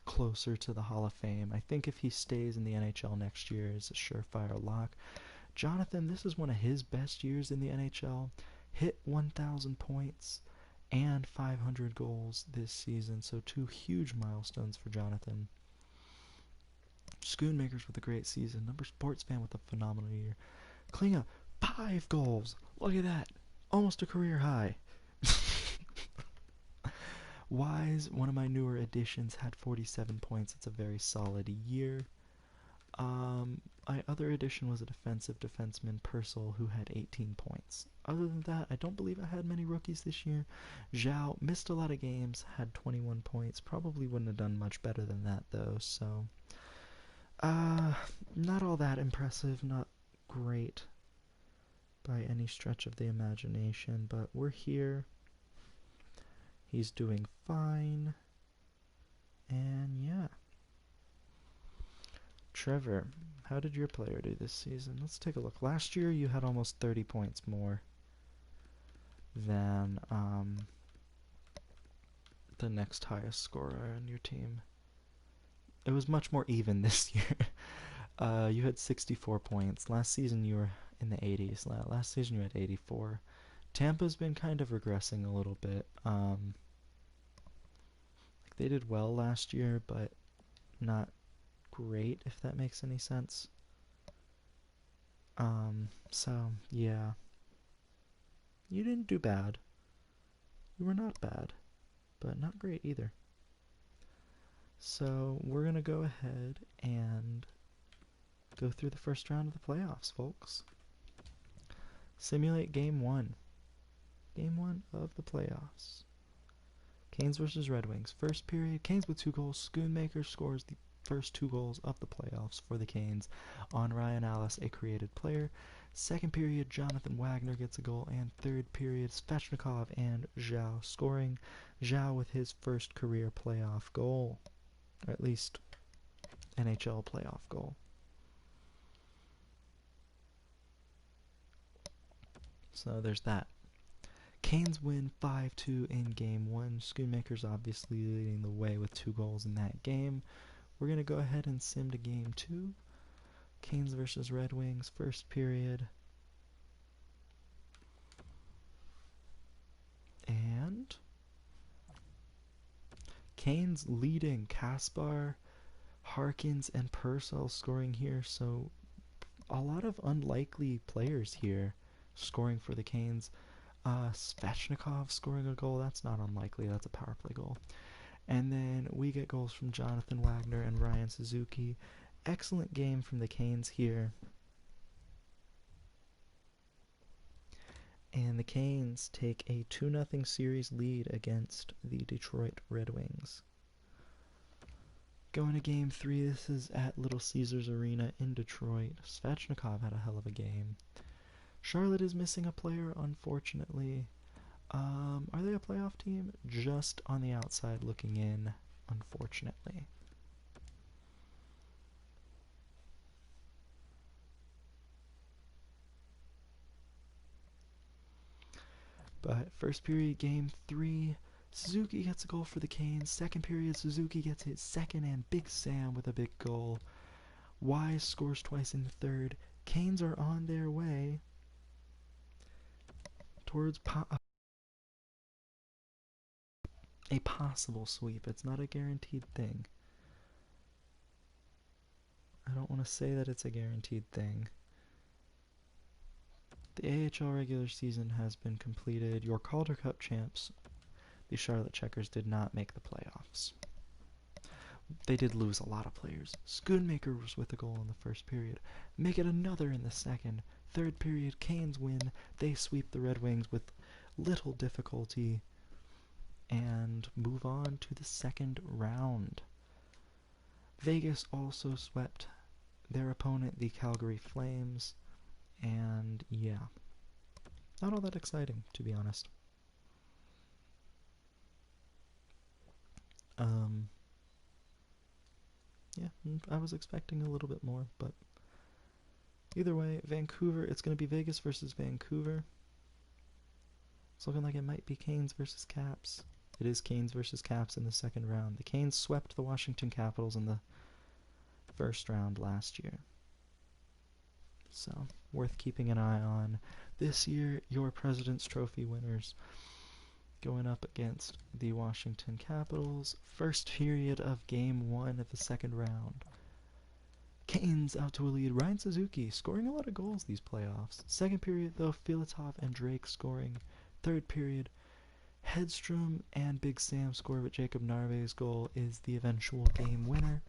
closer to the Hall of Fame. I think if he stays in the NHL next year, is a surefire lock. Jonathan, this is one of his best years in the NHL. Hit 1,000 points and 500 goals this season, so 2 huge milestones for Jonathan. Schoonmakers with a great season. Number Sports Fan with a phenomenal year. Klinga, 5 goals. Look at that. Almost a career high. Wise, one of my newer additions, had 47 points. It's a very solid year. My other addition was a defensive defenseman, Purcell, who had 18 points. Other than that, I don't believe I had many rookies this year. Zhao missed a lot of games, had 21 points. Probably wouldn't have done much better than that, though, so... not all that impressive, not great by any stretch of the imagination, but we're here. He's doing fine. And yeah. Trevor, how did your player do this season? Let's take a look. Last year you had almost 30 points more than the next highest scorer on your team. It was much more even this year. You had 64 points. Last season you were in the 80s. Last season you had 84. Tampa's been kind of regressing a little bit. They did well last year, but not great, if that makes any sense. So, yeah. You didn't do bad. You were not bad, but not great either. So, we're going to go ahead and go through the first round of the playoffs, folks. Simulate Game 1. Game 1 of the playoffs. Canes versus Red Wings. First period, Canes with 2 goals. Schoonmaker scores the first 2 goals of the playoffs for the Canes on Ryan Ellis, a created player. Second period, Jonathan Wagner gets a goal, and third period, Svechnikov and Zhao scoring. Zhao with his first career playoff goal, or at least NHL playoff goal. So there's that. Canes win 5-2 in game 1. Schoonmakers obviously leading the way with 2 goals in that game. We're going to go ahead and sim to game 2. Canes versus Red Wings, first period. And Canes leading. Kaspar, Harkins, and Purcell scoring here. So a lot of unlikely players here scoring for the Canes. Svechnikov scoring a goal. That's not unlikely. That's a power play goal. And then we get goals from Jonathan Wagner and Ryan Suzuki. Excellent game from the Canes here. And the Canes take a 2-0 series lead against the Detroit Red Wings. Going to game 3, this is at Little Caesars Arena in Detroit. Svechnikov had a hell of a game. Charlotte is missing a player, unfortunately. Are they a playoff team? Just on the outside looking in, unfortunately. But first period, game 3, Suzuki gets a goal for the Canes. Second period, Suzuki gets his second, and Big Sam with a big goal. Wise scores twice in the third. Canes are on their way towards a possible sweep. It's not a guaranteed thing. I don't want to say that it's a guaranteed thing. The AHL regular season has been completed. Your Calder Cup champs, the Charlotte Checkers, did not make the playoffs. They did lose a lot of players. Schoonmaker was with a goal in the first period. Make it another in the second. Third period, Canes win. They sweep the Red Wings with little difficulty and move on to the second round. Vegas also swept their opponent, the Calgary Flames, and yeah, not all that exciting, to be honest. Yeah, I was expecting a little bit more, but either way, Vancouver, it's going to be Vegas versus Vancouver. It's looking like it might be Canes versus Caps. It is Canes versus Caps in the second round. The Canes swept the Washington Capitals in the first round last year. So, worth keeping an eye on. This year, your President's Trophy winners going up against the Washington Capitals. First period of game 1 of the second round. Canes out to a lead. Ryan Suzuki scoring a lot of goals these playoffs. Second period, though, Filatov and Drake scoring. Third period, Hedstrom and Big Sam score, but Jacob Narve's goal is the eventual game winner.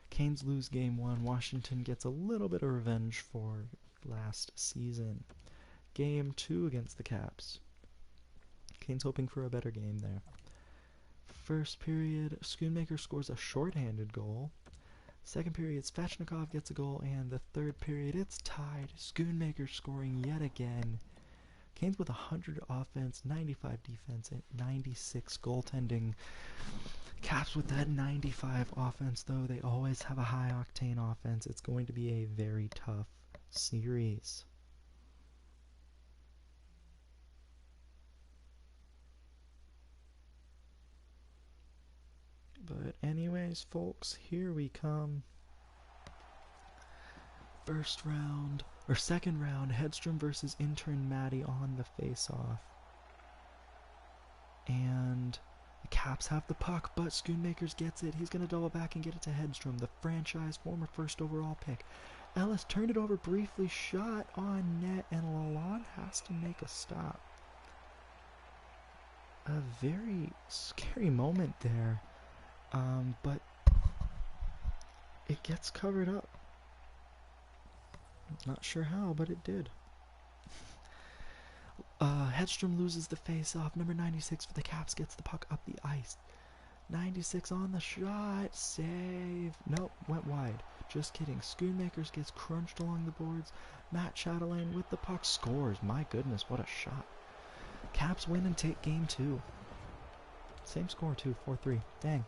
Canes lose game 1. Washington gets a little bit of revenge for last season. Game 2 against the Caps. Canes hoping for a better game there. First period, Schoonmaker scores a shorthanded goal. Second period, Svechnikov gets a goal, and the third period, it's tied. Schoonmaker scoring yet again. Canes with 100 offense, 95 defense, and 96 goaltending. Caps with that 95 offense, though. They always have a high-octane offense. It's going to be a very tough series. But anyways, folks, here we come. First round, or second round, Hedstrom versus intern Maddie on the face-off. And the Caps have the puck, but Schoonmakers gets it. He's going to double back and get it to Hedstrom, the franchise former first overall pick. Ellis turned it over briefly, shot on net, and Lalonde has to make a stop. A very scary moment there, but it gets covered up. Not sure how, but it did. Hedstrom loses the face-off. Number 96 for the Caps gets the puck up the ice. 96 on the shot. Save. Nope, went wide. Just kidding. Schoonmakers gets crunched along the boards. Matt Chatelain with the puck scores. My goodness, what a shot. Caps win and take game 2. Same score too, 4-3. Dang.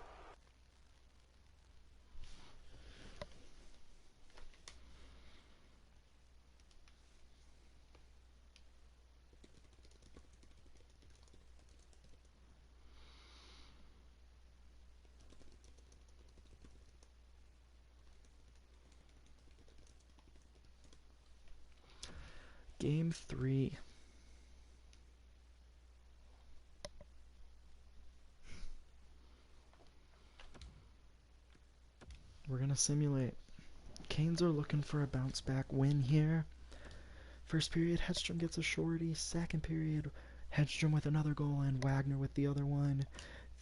Game 3. We're going to simulate. Canes are looking for a bounce back win here. First period, Hedstrom gets a shorty. Second period, Hedstrom with another goal and Wagner with the other one.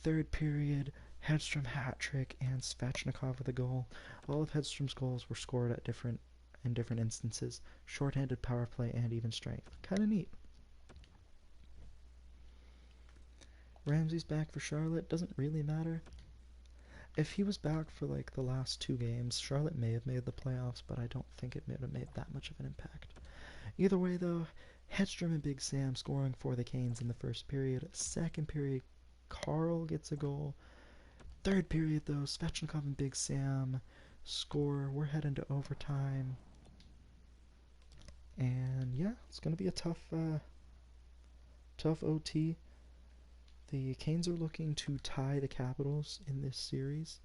Third period, Hedstrom hat trick and Svechnikov with a goal. All of Hedstrom's goals were scored at in different instances. Shorthanded, power play, and even strength. Kind of neat. Ramsey's back for Charlotte. Doesn't really matter. If he was back for like the last 2 games, Charlotte may have made the playoffs, but I don't think it would have made that much of an impact. Either way, though, Hedstrom and Big Sam scoring for the Canes in the first period. Second period, Carl gets a goal. Third period, though, Svechnikov and Big Sam score. We're heading to overtime. And yeah, it's going to be a tough OT. The Canes are looking to tie the Capitals in this series,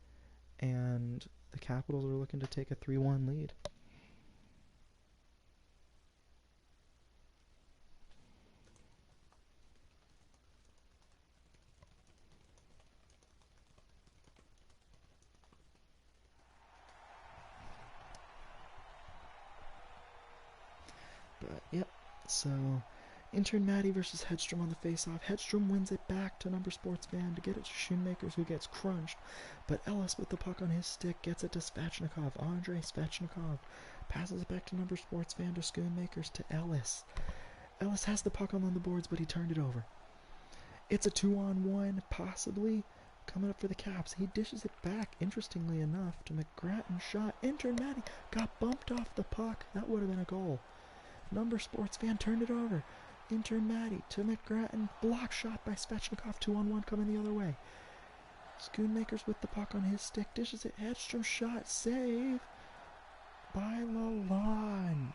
and the Capitals are looking to take a 3-1 lead. But yep, so intern Maddie versus Hedstrom on the face-off. Hedstrom wins it back to number sports van to get it to Schoonmakers, who gets crunched. But Ellis with the puck on his stick gets it to Svechnikov. Andrei Svechnikov passes it back to number sports van to Schoonmakers to Ellis. Ellis has the puck on the boards, but he turned it over. It's a 2-on-1, possibly coming up for the Caps. He dishes it back, interestingly enough, to McGrattan. Shot. Intern Maddie got bumped off the puck. That would have been a goal. Number sports fan turned it over. Intern Maddie to McGrattan. Block shot by Svechnikov. 2-on-1 coming the other way. Schoonmakers with the puck on his stick. Dishes it. Hedstrom shot. Save by Lalonde.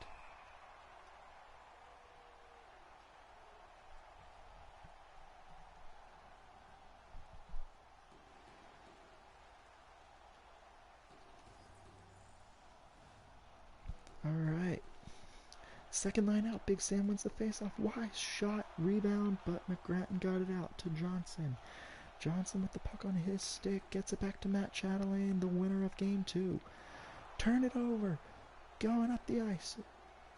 Alright. Second line out. Big Sam wins the faceoff. Wise shot. Rebound. But McGrattan got it out to Johnson. Johnson with the puck on his stick. Gets it back to Matt Chatelaine, the winner of Game 2. Turn it over. Going up the ice.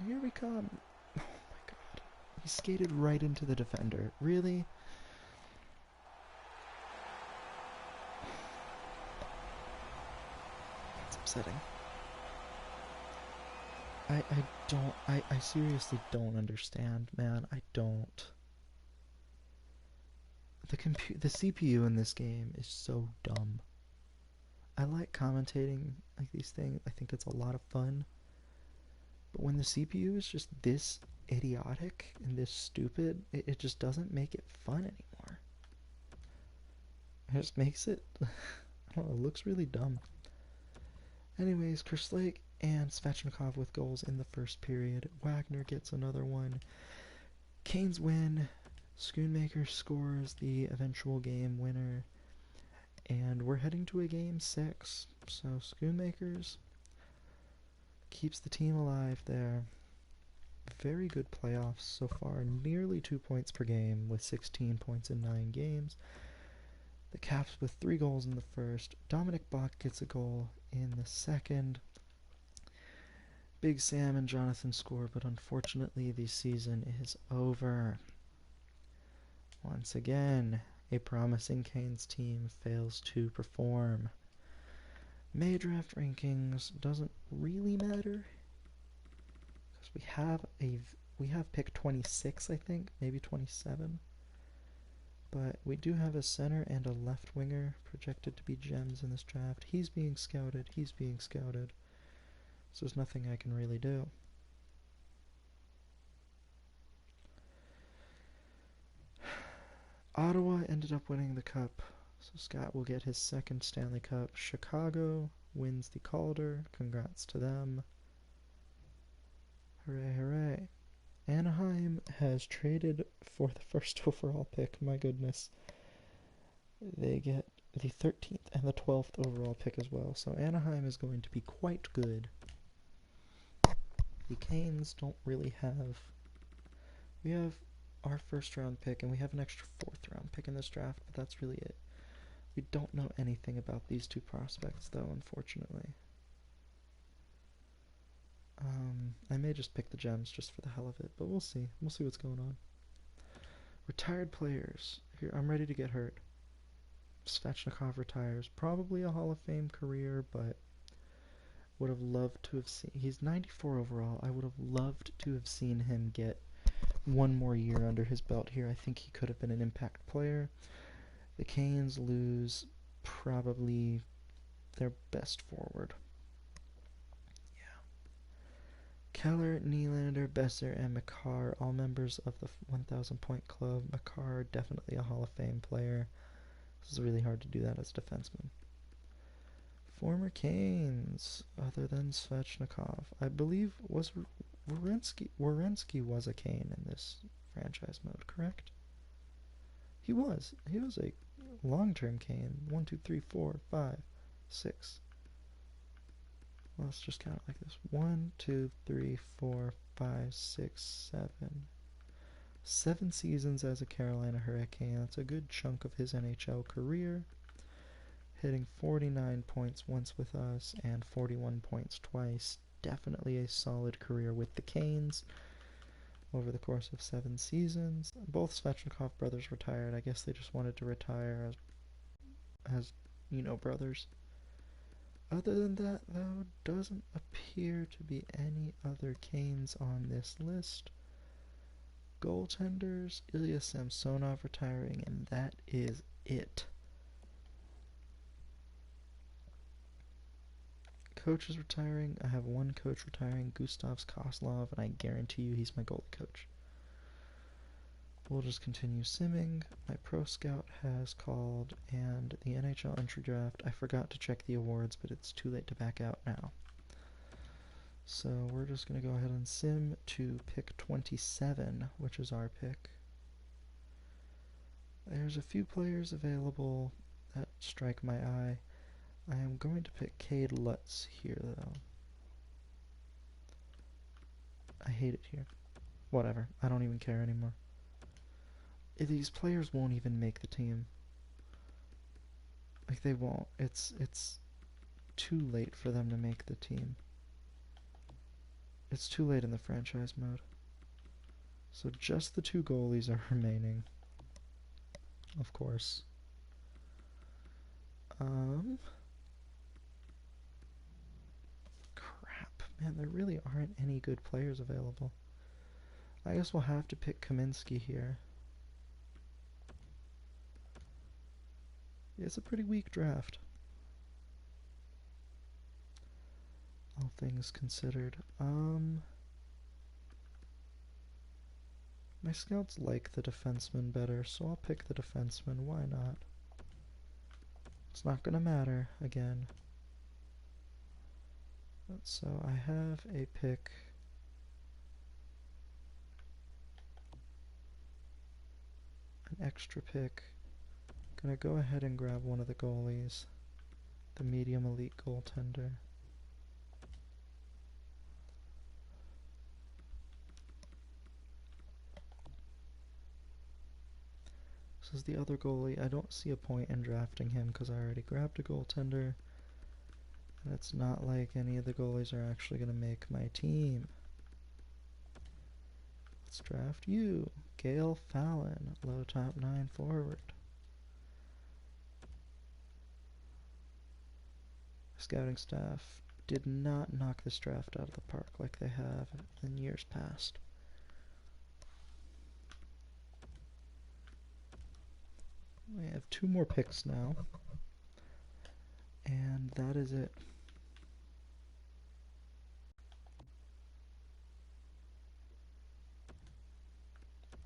Here we come. Oh my god. He skated right into the defender. Really? That's upsetting. I seriously don't understand, man. I don't. The CPU in this game is so dumb. I like commentating like these things. I think it's a lot of fun. But when the CPU is just this idiotic and this stupid, it just doesn't make it fun anymore. It just makes it, I don't know, it looks really dumb. Anyways, Kerslake and Svechnikov with goals in the first period. Wagner gets another one. Canes win. Schoonmaker scores the eventual game winner. And we're heading to a game 6. So Schoonmakers keeps the team alive there. Very good playoffs so far. Nearly 2 points per game with 16 points in 9 games. The Caps with 3 goals in the first. Dominic Bach gets a goal in the second. Big Sam and Jonathan score, but unfortunately the season is over. Once again, a promising Canes team fails to perform. May draft rankings doesn't really matter because we have pick 26, I think, maybe 27. But we do have a center and a left winger projected to be gems in this draft. He's being scouted. So there's nothing I can really do. Ottawa ended up winning the cup, so Scott will get his second Stanley Cup. Chicago wins the Calder. Congrats to them. Hooray, hooray. Anaheim has traded for the first overall pick. My goodness. They get the 13th and the 12th overall pick as well. So Anaheim is going to be quite good. The Canes don't really have We have our first round pick, and we have an extra fourth round pick in this draft, but that's really it. We don't know anything about these two prospects, though, unfortunately. I may just pick the gems just for the hell of it, but we'll see. We'll see what's going on. Retired players. Here, I'm ready to get hurt. Svechnikov retires. Probably a Hall of Fame career, but would have loved to have seen... He's 94 overall. I would have loved to have seen him get one more year under his belt here. I think he could have been an impact player. The Canes lose probably their best forward. Yeah. Keller, Nylander, Besser, and Makar, all members of the 1,000 point club. Makar, definitely a Hall of Fame player. This is really hard to do that as a defenseman. Former Canes, other than Svechnikov. I believe was Werenski was a Cane in this franchise mode, correct? He was. He was a long-term Cane. 1, 2, 3, 4, 5, 6. Well, let's just count it like this. 1, 2, 3, 4, 5, 6, 7. 7 seasons as a Carolina Hurricane. That's a good chunk of his NHL career. Hitting 49 points once with us and 41 points twice. Definitely a solid career with the Canes over the course of 7 seasons. Both Svechnikov brothers retired. I guess they just wanted to retire as brothers. Other than that, though, doesn't appear to be any other Canes on this list. Goaltenders, Ilya Samsonov retiring, and that is it. Coaches retiring. I have one coach retiring, Gustav Koslov, and I guarantee you he's my goalie coach. We'll just continue simming. My pro scout has called, and the NHL entry draft. I forgot to check the awards, but it's too late to back out now. So we're just going to go ahead and sim to pick 27, which is our pick. There's a few players available that strike my eye. I am going to pick Cade Lutz here, though. I hate it here. Whatever. I don't even care anymore. These players won't even make the team. Like, they won't. It's too late for them to make the team. It's too late in the franchise mode. So just the 2 goalies are remaining. Of course. Man, there really aren't any good players available. I guess we'll have to pick Kaminsky here. It's a pretty weak draft, all things considered. My scouts like the defenseman better, so I'll pick the defenseman. Why not? It's not gonna matter again. So I have a pick. An extra pick. Gonna go ahead and grab one of the goalies. The medium elite goaltender. This is the other goalie. I don't see a point in drafting him because I already grabbed a goaltender. And it's not like any of the goalies are actually going to make my team. Let's draft you. Gale Fallon, low top 9 forward. Scouting staff did not knock this draft out of the park like they have in years past. We have 2 more picks now. And that is it.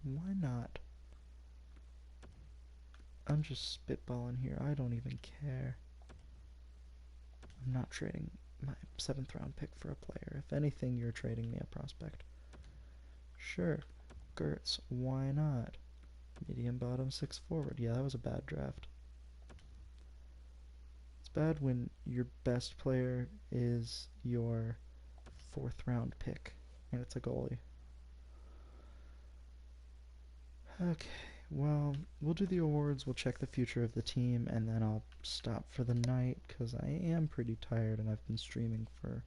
Why not? I'm just spitballing here. I don't even care. I'm not trading my 7th round pick for a player. If anything, you're trading me a prospect. Sure. Gertz, why not? Medium bottom 6 forward. Yeah, that was a bad draft. It's bad when your best player is your 4th round pick and it's a goalie. Okay, well, we'll do the awards, we'll check the future of the team, and then I'll stop for the night because I am pretty tired and I've been streaming for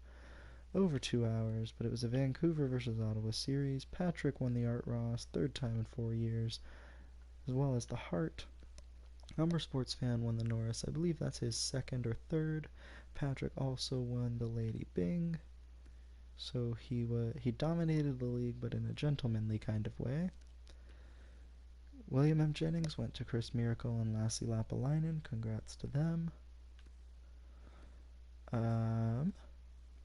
over 2 hours. But it was a Vancouver versus Ottawa series. Patrick won the Art Ross, third time in 4 years, as well as the Hart. Humber Sports Fan won the Norris. I believe that's his second or third. Patrick also won the Lady Byng. So he dominated the league, but in a gentlemanly kind of way. William M. Jennings went to Chris Miracle and Lassie Lapalainen. Congrats to them.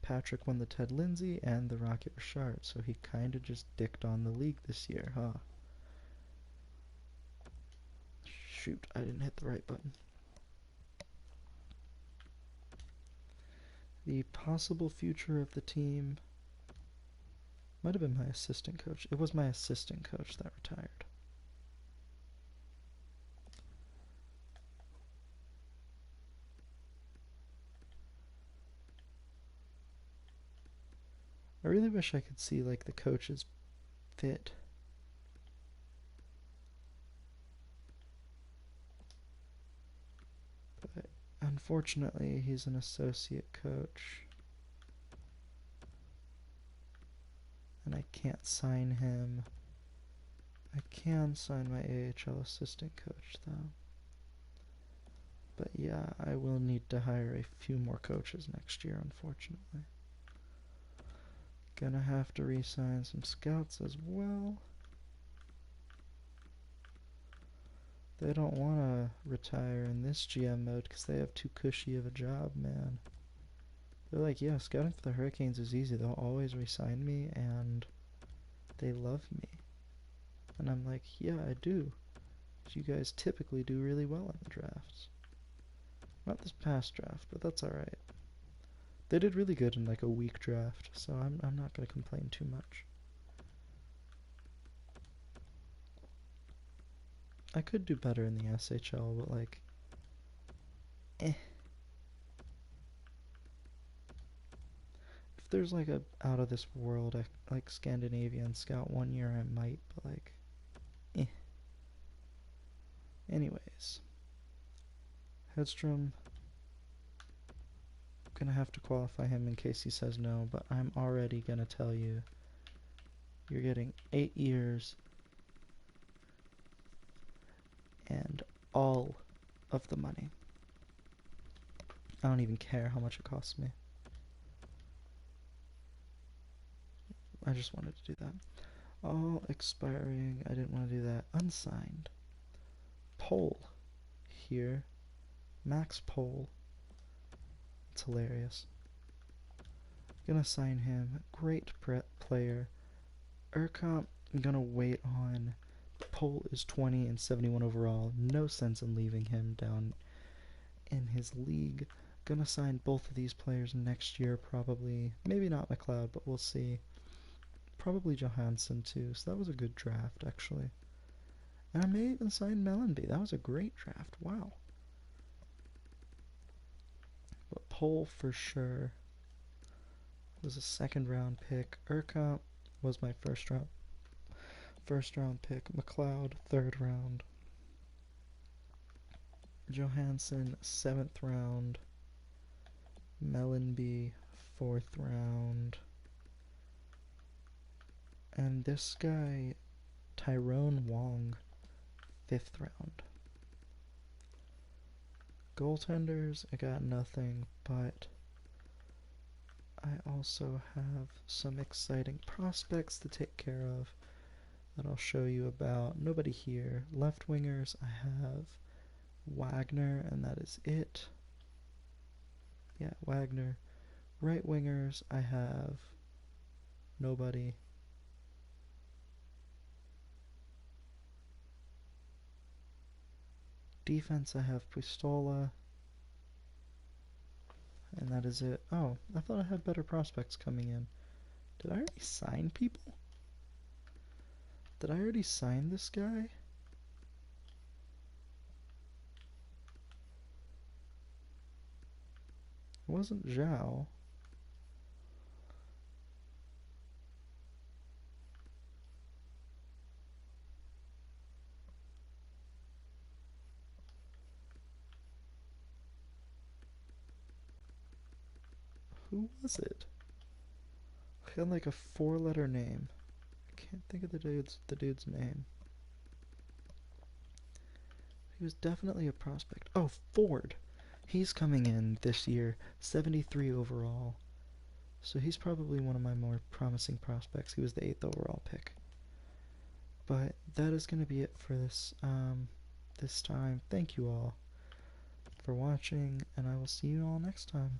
Patrick won the Ted Lindsay and the Rocket Richard, so he kind of just dicked on the league this year, huh? Shoot, I didn't hit the right button. The possible future of the team might have been my assistant coach. It was my assistant coach that retired. I really wish I could see like the coaches fit. But unfortunately, he's an associate coach. And I can't sign him. I can sign my AHL assistant coach though. But yeah, I will need to hire a few more coaches next year, unfortunately. Gonna have to re-sign some scouts as well. They don't want to retire in this GM mode because they have too cushy of a job, man. They're like, yeah, scouting for the Hurricanes is easy. They'll always re-sign me, and they love me. And I'm like, yeah, I do. You guys typically do really well in the drafts. Not this past draft, but that's alright. They did really good in like a weak draft, so I'm not going to complain too much. I could do better in the SHL, but like, eh. If there's like a out of this world like Scandinavian scout one year, I might, but like, eh. Anyways, Hedstrom, gonna have to qualify him in case he says no, but I'm already gonna tell you, you're getting 8 years and all of the money. I don't even care how much it costs me. I just wanted to do that. All expiring, I didn't want to do that. Unsigned. Poll here. Max Poll. It's hilarious. Gonna sign him. Great player. Urquhart, I'm gonna wait on. Poll is 20 and 71 overall. No sense in leaving him down in his league. Gonna sign both of these players next year, probably. Maybe not McLeod, but we'll see. Probably Johansson too, so that was a good draft, actually. And I may even sign Mellanby. That was a great draft. Wow. But Poll for sure was a second round pick. Urquhart was my first round pick. McLeod, third round. Johansson, 7th round. Mellanby, 4th round. And this guy, Tyrone Wong, 5th round. Goaltenders, I got nothing, but I also have some exciting prospects to take care of that I'll show you about. Nobody here. Left wingers, I have Wagner, and that is it. Yeah, Wagner. Right wingers, I have nobody. Defense, I have Pistola. And that is it. Oh, I thought I had better prospects coming in. Did I already sign people? Did I already sign this guy? It wasn't Zhao. Who was it? He had like a 4-letter name. I can't think of the dude's name. He was definitely a prospect. Oh, Ford. He's coming in this year, 73 overall. So he's probably one of my more promising prospects. He was the 8th overall pick. But that is going to be it for this time. Thank you all for watching, and I will see you all next time.